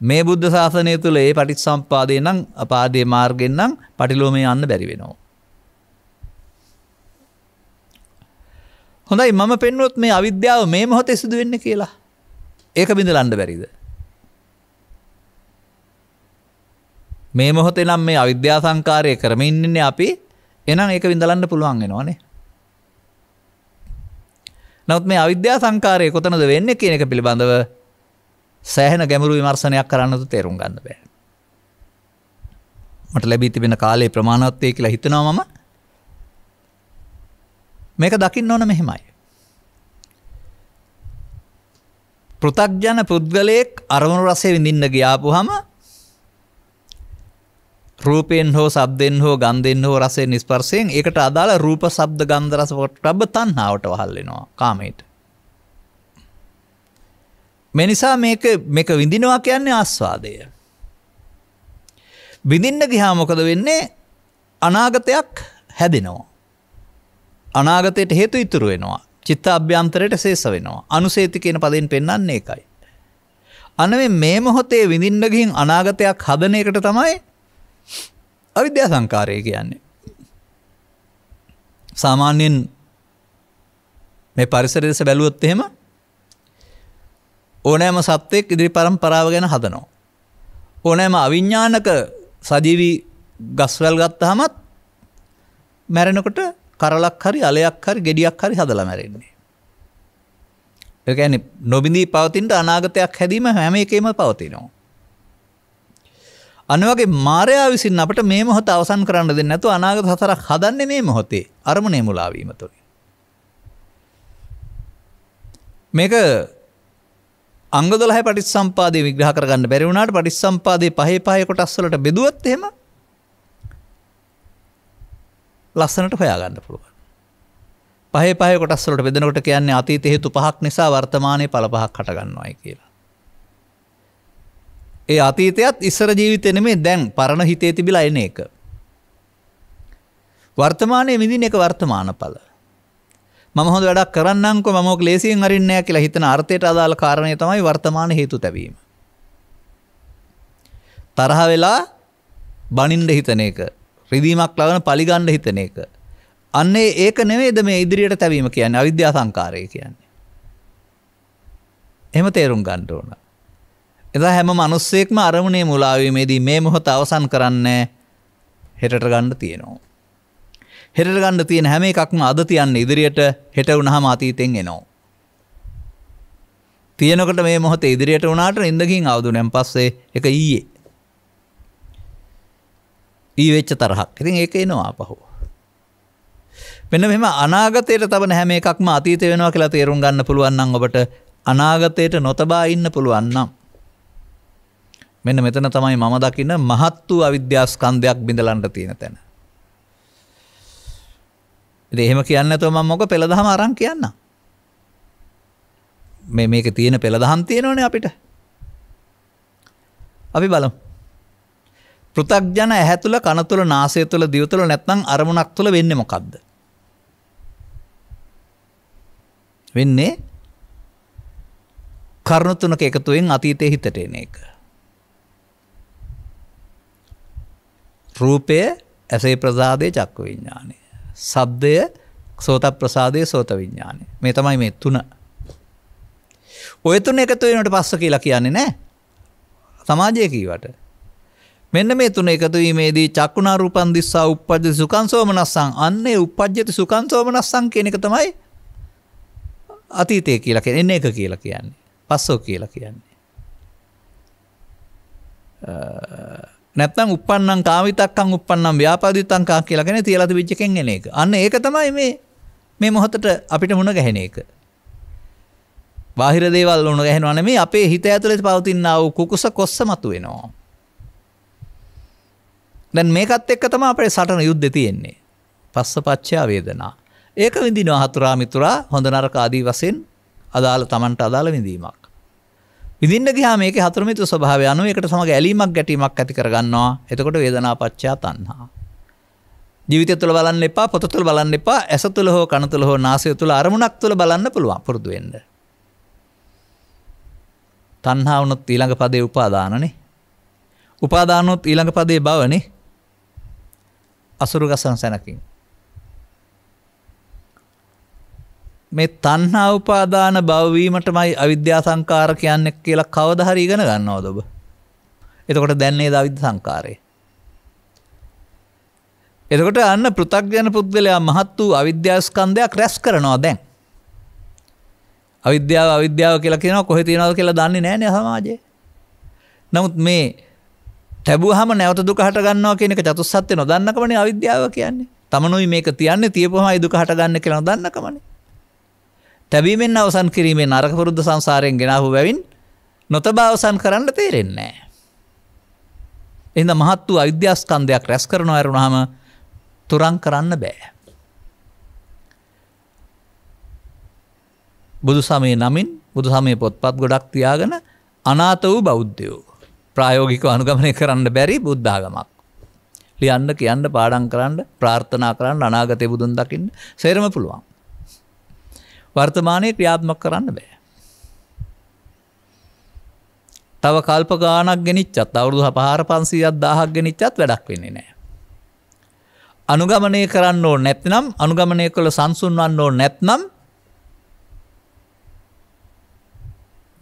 මේ බුද්ධ ශාසනය තුළ ඒ පටිච්චසම්පාදේ නම් අපාදේ මාර්ගෙන් නම් පටිලෝමේ යන්න බැරි වෙනවා. හොඳයි මම පෙන්වුවොත් මේ අවිද්‍යාව මේ මොහොතේ සිදු වෙන්නේ කියලා. ඒක බිඳලන්න බැරිද? මේ මොහොතේ නම් මේ අවිද්‍යා සංකාරය කරමින් ඉන්නේ අපි. එහෙනම් ඒක බිඳලන්න පුළුවන් වෙනවනේ. නමුත් මේ අවිද්‍යා සංකාරය කොතනද වෙන්නේ කියන එක පිළිබඳව සෑහෙන ගැඹුරු විමර්ශනයක් කරන්නත් තේරුම් ගන්න බෑ. මට ලැබී තිබෙන කාලේ ප්‍රමාණවත් වේ කියලා හිතනවා මම. මේක දකින්න ඕන මෙහෙමයි. පෘථග්ජන පුද්ගලයෙක් අරමුණු රසය විඳින්න ගියාපුහම රූපයෙන් හෝ ශබ්දෙන් හෝ ගන්ධෙන් හෝ රසයෙන් ස්පර්ශයෙන් ඒකට අදාළ රූප ශබ්ද ගන්ධ රස පොට්ටබ්බ තණ්හාවට වහල් වෙනවා කාමයට. මේ නිසා මේක විඳිනවා කියන්නේ ආස්වාදය. විඳින්න ගියාම මොකද වෙන්නේ? අනාගතයක් හැදෙනවා. අනාගතයට හේතු ඉතුරු වෙනවා. චිත්ත අභ්‍යන්තරයට ශේෂ වෙනවා. අනුසේති කියන පදයෙන් පෙන්වන්නේ ඒකයි. අන්න මේ මොහොතේ විඳින්න ගිහින් අනාගතයක් හදන එකට තමයි අවිද්‍යා සංකාරය කියන්නේ. සාමාන්‍යයෙන් මේ පරිසරය දෙස බැලුවොත් එහෙම ඕනෑම සත්වයක් ඉදිරි පරම්පරාව ගැන හදනවා. ඕනෑම අවිඥානික සජීවී ගස්වැල් ගත්තාමත් මැරෙනකොට කරලක් හරි අලයක් හරි ගෙඩියක් හරි හදලා මැරෙන්නේ. ඒ කියන්නේ නොබිඳී පවතින අනාගතයක් හැදීම හැම එකෙම පවතිනවා. අනිවාර්ය මායාව විසින් අපිට මේ මොහොත අවසන් කරන්න දෙන්නේ නැතුව අනාගත හතරක් හදන්නේ මේ මොහොතේ අරමුණේ මුලා වීම තුලින්. මේක අංග 12 පටිච්චසම්පාදේ විග්‍රහ කරගන්න බැරි වුණාට පටිච්චසම්පාදේ පහේ කොටස් වලට බෙදුවොත් එහෙම ලස්සනට හොයාගන්න පුළුවන්. පහේ කොටස් වලට බෙදනකොට කියන්නේ අතීත හේතු පහක් නිසා වර්තමානයේ ඵල පහක් හට ගන්නවායි කියලා. ඒ අතීතයත් ඉස්සර ජීවිතේ නෙමෙයි දැන් පරණ හිතේ තිබිලා එන එක. වර්තමානයේ විඳින එක වර්තමාන ඵල. මම හොඳ වැඩක් කරන්නම්කෝ මම ඔක ලේසියෙන් අරින්නේ නැහැ කියලා හිතන අර්ථයට අදාළ කාරණේ තමයි වර්තමාන හේතු තැබීම. තරහ වෙලා බනින්න හිතන එක, රිදීමක් ලවන පලිගන්න හිතන එක. අන්නේ ඒක නෙවෙයිද මේ ඉදිරියට තැබීම කියන්නේ අවිද්‍යා සංකාරය කියන්නේ. එහෙම තේරුම් ගන්න ඕන. එදා හැම මිනිස්සෙක්ම අරමුණේ මුලා වීමේදී මේ මොහොත අවසන් කරන්නේ හෙටට ගන්න තියෙනවා. හෙටට ගන්න තියෙන හැම එකක්ම අද තියන්නේ ඉදිරියට හෙට වුණාම අතීතෙන් එනවා. තියෙනකොට මේ මොහොතේ ඉදිරියට වුණාට නින්දකින් අවදුනෙන් පස්සේ ඒක ඊයේ. ඊ වෙච්ච තරහක්. ඉතින් ඒක එනවා ආපහු. මෙන්න මෙහෙම අනාගතයට තබන හැම එකක්ම අතීත වෙනවා කියලා තේරුම් ගන්න පුළුවන් නම් ඔබට අනාගතයට නොතබා ඉන්න පුළුවන් නම් මෙන්න මෙතන තමයි මම දකින මහත් වූ අවිද්‍යා ස්කන්ධයක් බිඳලන්න තියෙන තැන. ඉතින් එහෙම කියන්නේ නැතුව මම මොකද පෙළදහම අරන් කියන්නම්. මේකේ තියෙන පෙළදහම් තියෙනවනේ අපිට. අපි බලමු. පෘථග්ජන ඇහැ තුල, කන තුල, නාසය තුල, දිව තුල නැත්නම් අරමුණක් තුල වෙන්නේ මොකද්ද? වෙන්නේ කර්ණ තුනක එකතුවෙන් අතීතයේ හිතට එන එක. රූපය, ඇසේ ප්‍රසාදේ, චක්කු විඥානය. ශබ්දය, සෝත ප්‍රසාදේ, සෝත විඥානය. මේ තමයි මේ තුන. ඔය තුන එකතු වෙනකොට පස්ස කියලා කියන්නේ නැහැ. සමාජයේ කීවට. මෙන්න මේ තුන එකතු වීමේදී චක්කුණා රූපං දිස්සා උප්පජ්ජති සුඛං සෝමනස්සං. අන්නේ උප්පජ්ජති සුඛං සෝමනස්සං කියන එක තමයි අතීතය කියලා කියන්නේ. එන්නේ එක කියලා කියන්නේ. පස්සෝ කියලා කියන්නේ. නැත්නම් උප්පන්නං කාමිතක්කං උප්පන්නං ව්‍යාපාදිතං කා කියලා කියන්නේ තියලා තිබිච්ච එකෙන් එන එක. අන්න ඒක තමයි මේ මොහොතට අපිට මුණ ගැහෙන එක. බාහිර දේවල් මුණ ගැහෙනවා නෙමෙයි අපේ හිත ඇතුලේ පවතින ආ වූ කුකුස කොස්ස මතුවෙනවා. දැන් මේකත් එක්ක තමයි අපේ සටන යුද්ධේ තියෙන්නේ. පස්සපච්චය වේදනා. ඒක විඳිනවා හතුරා මිතුරා හොඳ නරක ආදී වශයෙන් අදාළ Tamanට අදාළ විඳීමක්. විඳින්න ගියාම මේකේ හතුරු මිතුරු ස්වභාවය අනුව ඒකට සමග ඇලීමක් ගැටීමක් ඇති කරගන්නවා. එතකොට වේදනාපච්චය තණ්හා. ජීවිතය තුළ බලන්න එපා, පොත තුළ බලන්න එපා, ඇස තුළ හෝ කන තුළ හෝ නාසය තුළ අරමුණක් තුළ බලන්න පුළුවන් පුරුදු වෙන්න. තණ්හා වුණොත් ඊළඟ පදේ උපාදානනේ. උපාදානොත් ඊළඟ පදේ භවනේ. අසුරු ගසන සැනකින්. මේ තණ්හා උපාදාන භව වීමටමයි අවිද්‍යා සංකාර කියන්නේ කියලා කවදා හරි ඉගෙන ගන්නවද ඔබ? එතකොට දැන් නේද අවිද්‍යා සංකාරය. එතකොට අන්න පෘථග්ජන පුද්ගලයා මහත් වූ අවිද්‍යා ස්කන්ධයක් රැස් කරනවා දැන්. අවිද්‍යාව කියලා කියනවා කොහෙ තියනවද කියලා දන්නේ නැහැ නේ සමාජයේ. නමුත් මේ තැබුවාම නැවත දුක හට ගන්නවා කියන එක චතුස්සත්‍ය නොදන්නකමනේ අවිද්‍යාව කියන්නේ. තමනුයි මේක තියන්නේ තියපුවමයි දුක හට ගන්න කියලා නොදන්නකමනේ. තැබීමෙන් අවසන් කිරීමෙන් නරක පුරුද්ද සංසාරයෙන් ගෙනාවු බැවින් නොතබා අවසන් කරන්න තේරෙන්නේ නැහැ. එහෙනම් මහත් වූ අවිද්‍යා ස්කන්ධයක් රැස් කරනවා ඇරුණාම තුරන් කරන්න බෑ. බුදු සමයේ නමින් බුදු සමයේ පොත්පත් ගොඩක් තියාගෙන අනාථ වූ බෞද්ධයෝ ප්‍රායෝගිකව අනුගමනය කරන්න බැරි බුද්ධ ආගමක්. ලියන්න කියන්න පාඩම් කරන්න ප්‍රාර්ථනා කරන්න අනාගතේ බුදුන් දකින්න සේරම පුළුවන්. වර්තමානයේ ක්‍රියාත්මක කරන්න බෑ. තව කල්ප ගාණක් ගෙනිච්චත් අවුරුදු 4500ක් 1000ක් ගෙනිච්චත් වැඩක් වෙන්නේ නැහැ. අනුගමනය කරන්න ඕන නැත්නම් අනුගමනය කළ සංසුන්වන්න ඕන නැත්නම්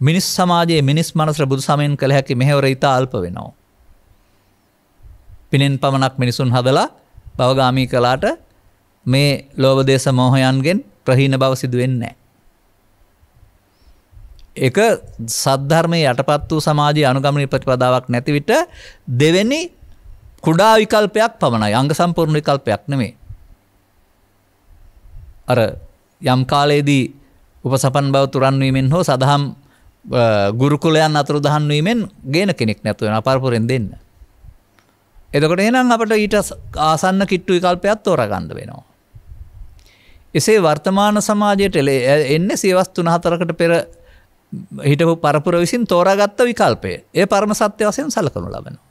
මිනිස් සමාජයේ මිනිස් මනසට බුදු සමයෙන් කළ හැකි මෙහෙවර ඊට අල්ප වෙනවා. පිනෙන් පමණක් මිනිසුන් හදලා භවගාමී කළාට මේ ලෝභ දේශ මොහයන්ගෙන් ප්‍රහීන බව සිදු වෙන්නේ නැහැ. ඒක සද්ධර්මයේ යටපත් වූ සමාජයේ අනුගමනීය ප්‍රතිපදාවක් නැති විට දෙවෙනි කුඩා විකල්පයක් පමණයි. අංග සම්පූර්ණ විකල්පයක් නෙමෙයි. අර යම් කාලයේදී උපසපන් බව තුරන් වීමෙන් හෝ සදහම් ගුරුකුලයන් අතුරුදහන් වීමෙන් ගේන කෙනෙක් නැතු වෙනවා පරපුරෙන් දෙන්න. එතකොට එහෙනම් අපිට ඊට ආසන්න කිට්ටු විකල්පයක් තෝරා ගන්න වෙනවා. එසේ වර්තමාන සමාජයට එන්නේ සියවස් 3-4කට පෙර හිටපු පරපුර විසින් තෝරාගත්ත විකල්පය. ඒ පරම සත්‍ය වශයෙන් සැලකනු ලබනවා.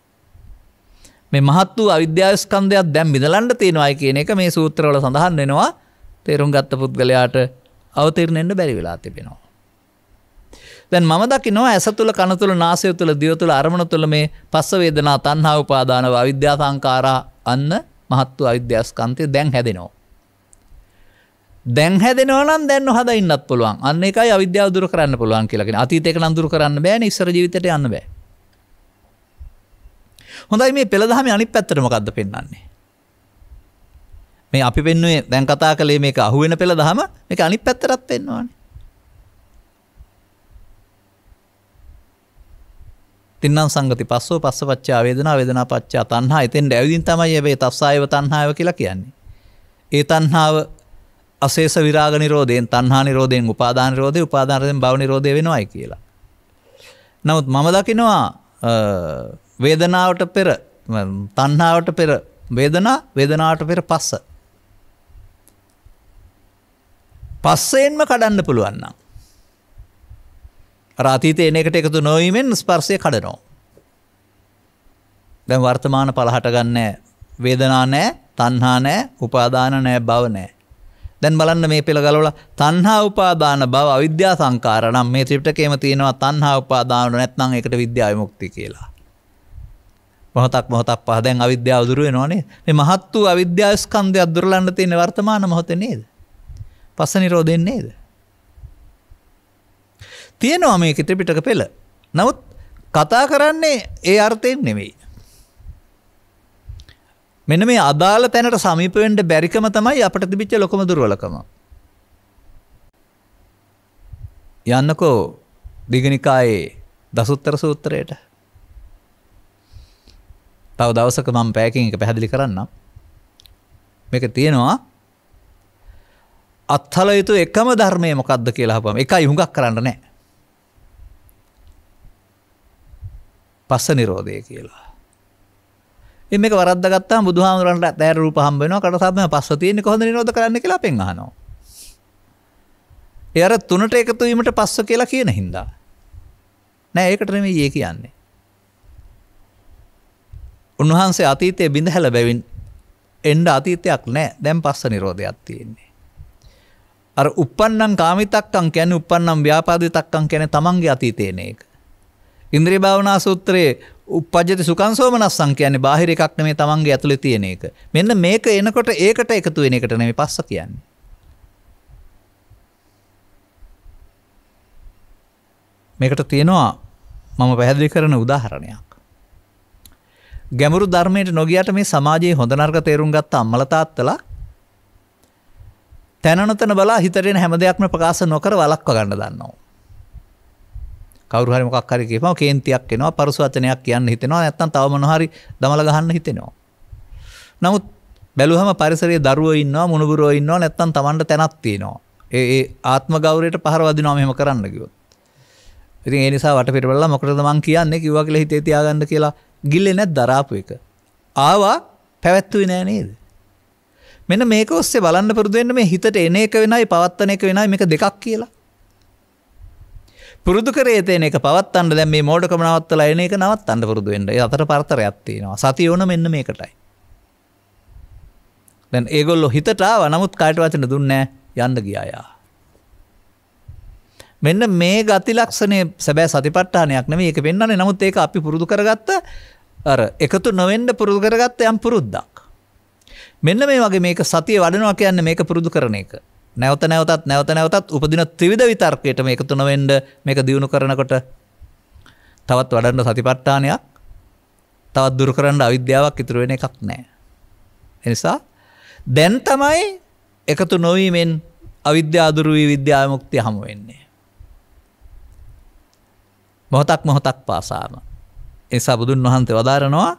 මේ මහත් වූ අවිද්‍යාව ස්කන්ධයක් දැන් බිඳලන්න තියෙනවායි කියන එක මේ සූත්‍රවල සඳහන් වෙනවා. තේරුම් ගත්ත පුද්ගලයාට අවතීර්ණ වෙන්න බැරි වෙලා තිබෙනවා. දැන් මම දකිනවා ඇස තුල කන තුල නාසය තුල දිව තුල අරමුණ තුල මේ පස්ස වේදනා තණ්හා උපාදාන අවිද්‍යා සංකාරා අන්න මහත් වූ අවිද්‍යා ස්කන්ධය දැන් හැදෙනවා. දැන් හැදෙනවා නම් දැන් නොහදා ඉන්නත් පුළුවන්. අන්න ඒකයි අවිද්‍යාව දුරු කරන්න පුළුවන් කියලා කියන්නේ. අතීතේක නම් දුරු කරන්න බෑනේ, ඉස්සර ජීවිතයට යන්න බෑ. හොඳයි මේ පෙළ දහමේ අනිත් පැත්තට මොකද්ද පෙන්වන්නේ? මේ අපි පෙන්නුවේ දැන් කතා කළේ මේක අහුවෙන පෙළ දහම මේක අනිත් පැත්තටත් පෙන්වන්නේ. තින්නම් සංගති පස්සෝ පස්සපච්චා වේදනා වේදනා පච්චා තණ්හා. එතෙන්ද ඇවිදින් තමයි හැබැයි තස්සායව තණ්හාව කියලා කියන්නේ. ඒ තණ්හාව අශේෂ විරාග නිරෝධයෙන් තණ්හා නිරෝධයෙන් උපාදාන නිරෝධය උපාදාන නිරෝධයෙන් භව නිරෝධය වෙනවයි කියලා. නමුත් මම දකිනවා වේදනාවට පෙර තණ්හාවට පෙර වේදනා වේදනාවට පෙර පස්ස. පස්සෙන්ම කඩන්න පුළුවන් නම් අර අතීතයේ එන එකට එකතු නොවීමෙන් ස්පර්ශය කඩනවා. දැන් වර්තමාන පළහට ගන්න වේදනා නැහැ, තණ්හා නැහැ, උපාදාන නැහැ, භව නැහැ. දැන් බලන්න මේ පෙළ ගලවලා තණ්හා උපාදාන භව අවිද්‍යා සංකාර නම් මේ ත්‍රිපිටකයේම තියෙනවා තණ්හා උපාදාන නැත්නම් ඒකට විද්‍යා විමුක්තිය කියලා. මොහොතක් පහ දැන් අවිද්‍යාව දුර වෙනවනේ. මේ මහත් වූ අවිද්‍යා ස්කන්ධය දුරලන්න තියෙන වර්තමාන මොහොතේ නේද? පස්ස නිරෝධයෙන් නේද? තියෙනවා මේක ත්‍රිපිටක පෙළ. නමුත් කතා කරන්නේ ඒ අර්ථයෙන් නෙවෙයි. මෙන්න මේ අදාළ තැනට සමීප වෙන්න බැරිකම තමයි අපිට තිබිච්ච ලොකම දුර්වලකම. යන්නකෝ දීඝනිකායේ දසුත්තර සූත්‍රයට. තව දවසක මම පැයකින් එක පැහැදිලි කරන්නම්. මේක තියෙනවා අත්හල යුතු එකම ධර්මය මොකක්ද කියලා අහපුවම එකයි හුඟක් කරන්න නැහැ. පස්ස නිරෝධය කියලා. ඉතින් මේක වරද්දා ගත්තාම බුදුහාමුදුරන්ට දැර රූප හම්බ වෙනවා. කටසබ්බම පස්ස තියෙන්නේ කොහොමද නිරෝධ කරන්න කියලා අපෙන් අහනවා. ඒ අර තුනට එකතු වීමට පස්ස කියලා කියන හින්දා. නෑ ඒකට නෙමෙයි ඒ කියන්නේ. උන්වහන්සේ අතීතයේ බිඳහැල බැවින් එන්න අතීතයක් නෑ. දැන් පස්ස නිරෝධයක් තියෙන්නේ. අර uppannam කාමිතක්කම් කියන්නේ uppannam ව්‍යාපාදිතක්කම් කියන්නේ තමන්ගේ අතීතයේ නේක. ඉන්ද්‍රිය භාවනා සූත්‍රයේ uppajjati සුඛං සෝමනස්සං කියන්නේ බාහිර එකක් නෙමෙයි තමන්ගේ ඇතුලේ තියෙන එක. මෙන්න මේක එනකොට ඒකට එකතු වෙන එකට නෙමෙයි පස්ස කියන්නේ. මේකට තියෙනවා මම පැහැදිලි කරන උදාහරණයක්. ගැඹුරු ධර්මයට නොගියට මේ සමාජයේ හොඳ නරක තේරුම් ගත්ත අම්මලා තාත්තලා තනනතන බලා හිතට එන හැම දෙයක්ම ප්‍රකාශ නොකර වළක්ව ගන්න දන්නවා. කවුරු හරි මොකක් හරි කියපම කේන්තියක් එනවා, පරුස වචනයක් කියන්න හිතෙනවා, නැත්නම් තව මොන හරි දමල ගහන්න හිතෙනවා. නමුත් බැලුවම පරිසරයේ දරුවෝ ඉන්නවා, මුණුබුරෝ ඉන්නවා, නැත්නම් Tamanට තැනක් තියෙනවා. ඒ ආත්ම ගෞරවයට පහර වදිනවා මෙහෙම කරන්න කිව්වොත්. ඉතින් ඒ නිසා වටපිට බලලා මොකටද මං කියන්නේ කිව්වා කියලා හිතේ තියාගන්න කියලා ගිල්ලේ නැද්ද අරාපු එක. ආවා පැවැත්තුවේ නෑ නේද? මෙන්න මේක ඔස්සේ බලන්න පුරුදු වෙන්න මේ හිතට එන එක වෙනයි පවත්තන එක වෙනයි මේක දෙකක් කියලා. පුරුදු කරේ තේන එක පවත්තන්න දැන් මේ මෝඩකම නවත්තලා එන එක නවත්තන්න පුරුදු වෙන්න. ඒ අතර පරතරයක් තියෙනවා. සතිය ඕන මෙන්න මේකටයි. දැන් ඒගොල්ලෝ හිතට ආවා නමුත් කායට වචන දුන්නේ නෑ යන්න ගියා යා. මෙන්න මේ ගති ලක්ෂණේ සැබෑ සතිපට්ඨානයක් නෙමෙයි ඒක පෙන්වන්නේ. නමුත් ඒක අපි පුරුදු කරගත්ත අර එකතු නොවෙන්න පුරුදු කරගත්ත යම් පුරුද්දක්. මෙන්න මේ වගේ මේක සතිය වඩනවා කියන්නේ මේක පුරුදු කරන එක. නැවත නැවතත් උපදින ත්‍රිවිධ විතර්කයට මේක තුන වෙන්න මේක දියුණු කරනකොට තවත් වඩන්න සතිපට්ඨානයක් තවත් දුරු කරන්න අවිද්‍යාවක් ඉතුරු වෙන එකක් නැහැ. ඒ නිසා දැන් තමයි එකතු නොවීමෙන් අවිද්‍යාව දුරු වී විද්‍යා විමුක්තිය හමු වෙන්නේ. මොහොතක් පාසාම. ඒ නිසා බුදුන් වහන්සේ වදාරනවා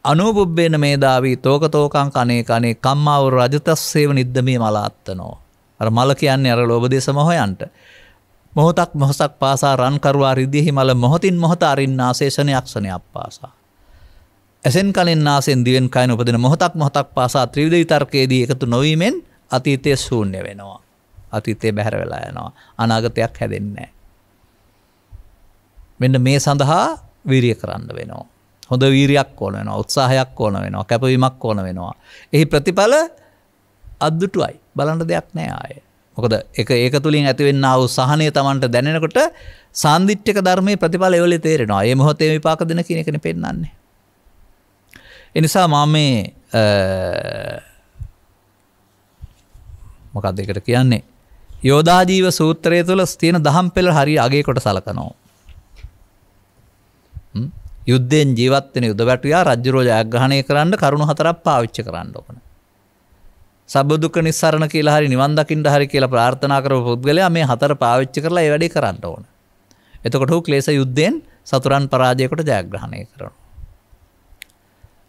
අනුපුබ්බේන මේදාවී තෝකතෝකං කනේ කනේ කම්මාව රජතස්සේව නිද්දමේ මලාත්තනෝ. අර මල කියන්නේ අර ලෝභ දේශ මොහයන්ට. මොහොතක් පාසා රන් කරුවා රිදෙහි මල මොහොතින් මොහොත අරින්නා ශේෂණයක් ක්ෂණයක් පාසා. ඇසෙන් කනෙන් නාසෙන් දිවෙන් කයන උපදින මොහොතක් පාසා ත්‍රිවිධ විතර්කයේදී එකතු නොවීමෙන් අතීතය ශූන්‍ය වෙනවා. අතීතය බැහැර වෙලා යනවා. අනාගතයක් හැදෙන්නේ නැහැ. මෙන්න මේ සඳහා වීරිය කරන්න වෙනවා. හොඳ වීරියක් ඕන වෙනවා. උත්සාහයක් ඕන වෙනවා. කැපවීමක් ඕන වෙනවා. එහි ප්‍රතිඵල අද්දුටුවයි. බලන්න දෙයක් නැහැ ආයේ. මොකද ඒක තුලින් ඇතිවෙනා වූ සහනය Tamanට දැනෙනකොට සාන්දිට්ඨික ධර්මයේ ප්‍රතිඵල ඒවලේ තේරෙනවා. ඒ මොහොතේ විපාක දෙන කියන එකනේ පෙන්වන්නේ. ඒ නිසා මම මේ මොකක්ද ඒකට කියන්නේ? යෝධාජීව සූත්‍රය තුළ තියෙන දහම් පෙළ හරිය අගේ කොට සලකනවා. යුද්ධයෙන් ජීවත් වෙන යුද වැටියා රජුරෝ ජයග්‍රහණය කරන්න කරුණු හතරක් පාවිච්චි කරන්න ඕන. සබ්බ දුක්ඛ නිස්සරණ කියලා හරි නිවන් දකින්න හරි කියලා ප්‍රාර්ථනා කරපු පුද්ගලයා මේ හතර පාවිච්චි කරලා ඒ වැඩේ කරන්න ඕන. එතකොට ਉਹ ක්ලේශ යුද්ධයෙන් සතුරන් පරාජය කොට ජයග්‍රහණය කරනවා.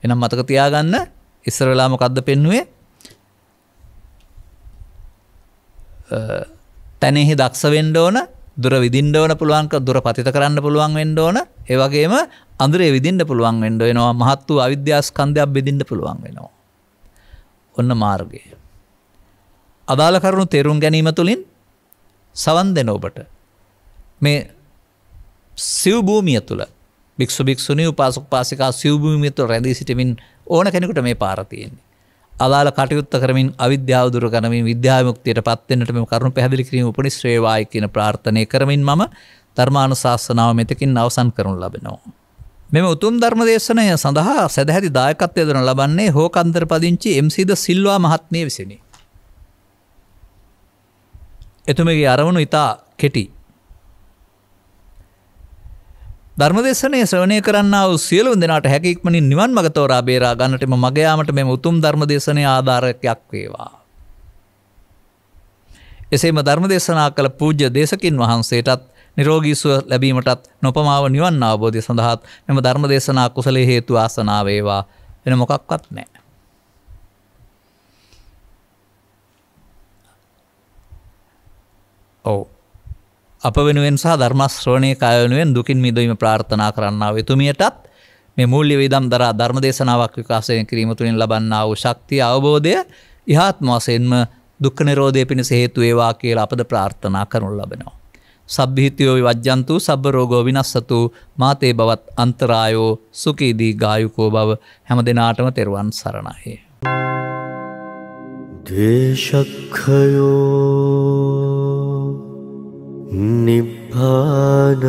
එහෙනම් මතක තියාගන්න ඉස්සර වෙලා මොකද්ද පෙන්වුවේ? තැනෙහි දක්ෂ වෙන්න ඕන, දුර විදින්න ඕන පුළුවන්, දුර පතිත කරන්න පුළුවන් වෙන්න ඕන. ඒ වගේම අඳුරේ විදින්න පුළුවන් වෙන්න වෙනවා. මහත් වූ අවිද්‍යා ස්කන්ධයක් බෙදින්න පුළුවන් වෙනවා. ඔන්න මාර්ගය. අදාළ කරුණු තේරුම් ගැනීම තුළින් සවන් දෙන ඔබට මේ සිව් භූමිය තුළ භික්ෂු භික්ෂුණී උපාසක උපාසිකා සිව් භූමිය තුළ රැඳී සිටමින් ඕන කෙනෙකුට මේ පාර තියෙන්නේ. අදාළ කටයුත්ත කරමින් අවිද්‍යාව දුරු කරමින් විද්‍යා විමුක්තියට පත් වෙන්නට මේ කරුණු පැහැදිලි කිරීම උපනිශ්‍රේවායි කියන ප්‍රාර්ථනාව කරමින් මම ධර්මානුශාසනාව මෙතකින් අවසන් කරනු ලබනවා. මෙම උතුම් ධර්ම දේශනය සඳහා සදැහැති දායකත්වය දරන ලබන්නේ හෝකන්දර පදිංචි එම්.සී.ද සිල්වා මහත්මිය විසිනි. එතුමගේ අරමුණු ඉතා කෙටි. ධර්මදේශනය ශ්‍රවණය කරන්නා වූ සියලුම දෙනාට හැකි ඉක්මනින් නිවන් මඟ තෝරා බේරා ගන්නට මග යාමට මෙම උතුම් ධර්මදේශනයේ ආධාරකයක් වේවා. එසේම ධර්මදේශනා කළ පූජ්‍ය දේශකින් වහන්සේටත් නිරෝගී සුව ලැබීමටත් නොපමාව නිවන් අවබෝධය සඳහාත් මෙම ධර්මදේශනා කුසලයේ හේතු ආසනාව වේවා. වෙන මොකක්වත් නැහැ. ඔව්. අප වෙනුවෙන් සහ ධර්ම ශ්‍රවණයේ කය වෙනුවෙන් දුකින් මිදීම ප්‍රාර්ථනා කරන්නා වූ එතුමියටත් මේ මූල්‍ය වේදම් දරා ධර්ම දේශනාවක් විකාශනය කිරීම තුළින් ලබන්නා වූ ශක්තිය අවබෝධය ඉහාත්ම වශයෙන්ම දුක්ඛ නිරෝධය පිණිස හේතු වේවා කියලා අපද ප්‍රාර්ථනා කරනු ලබනවා. සබ්බීතියෝ විවජ්ජන්තු සබ්බ රෝගෝ විනස්සතු මාතේ බවත් අන්තරායෝ සුඛී දීඝායුකෝ භව හැම දිනාටම තෙරුවන් සරණයි. ද්වේෂක්ඛයෝ නිබ්බානං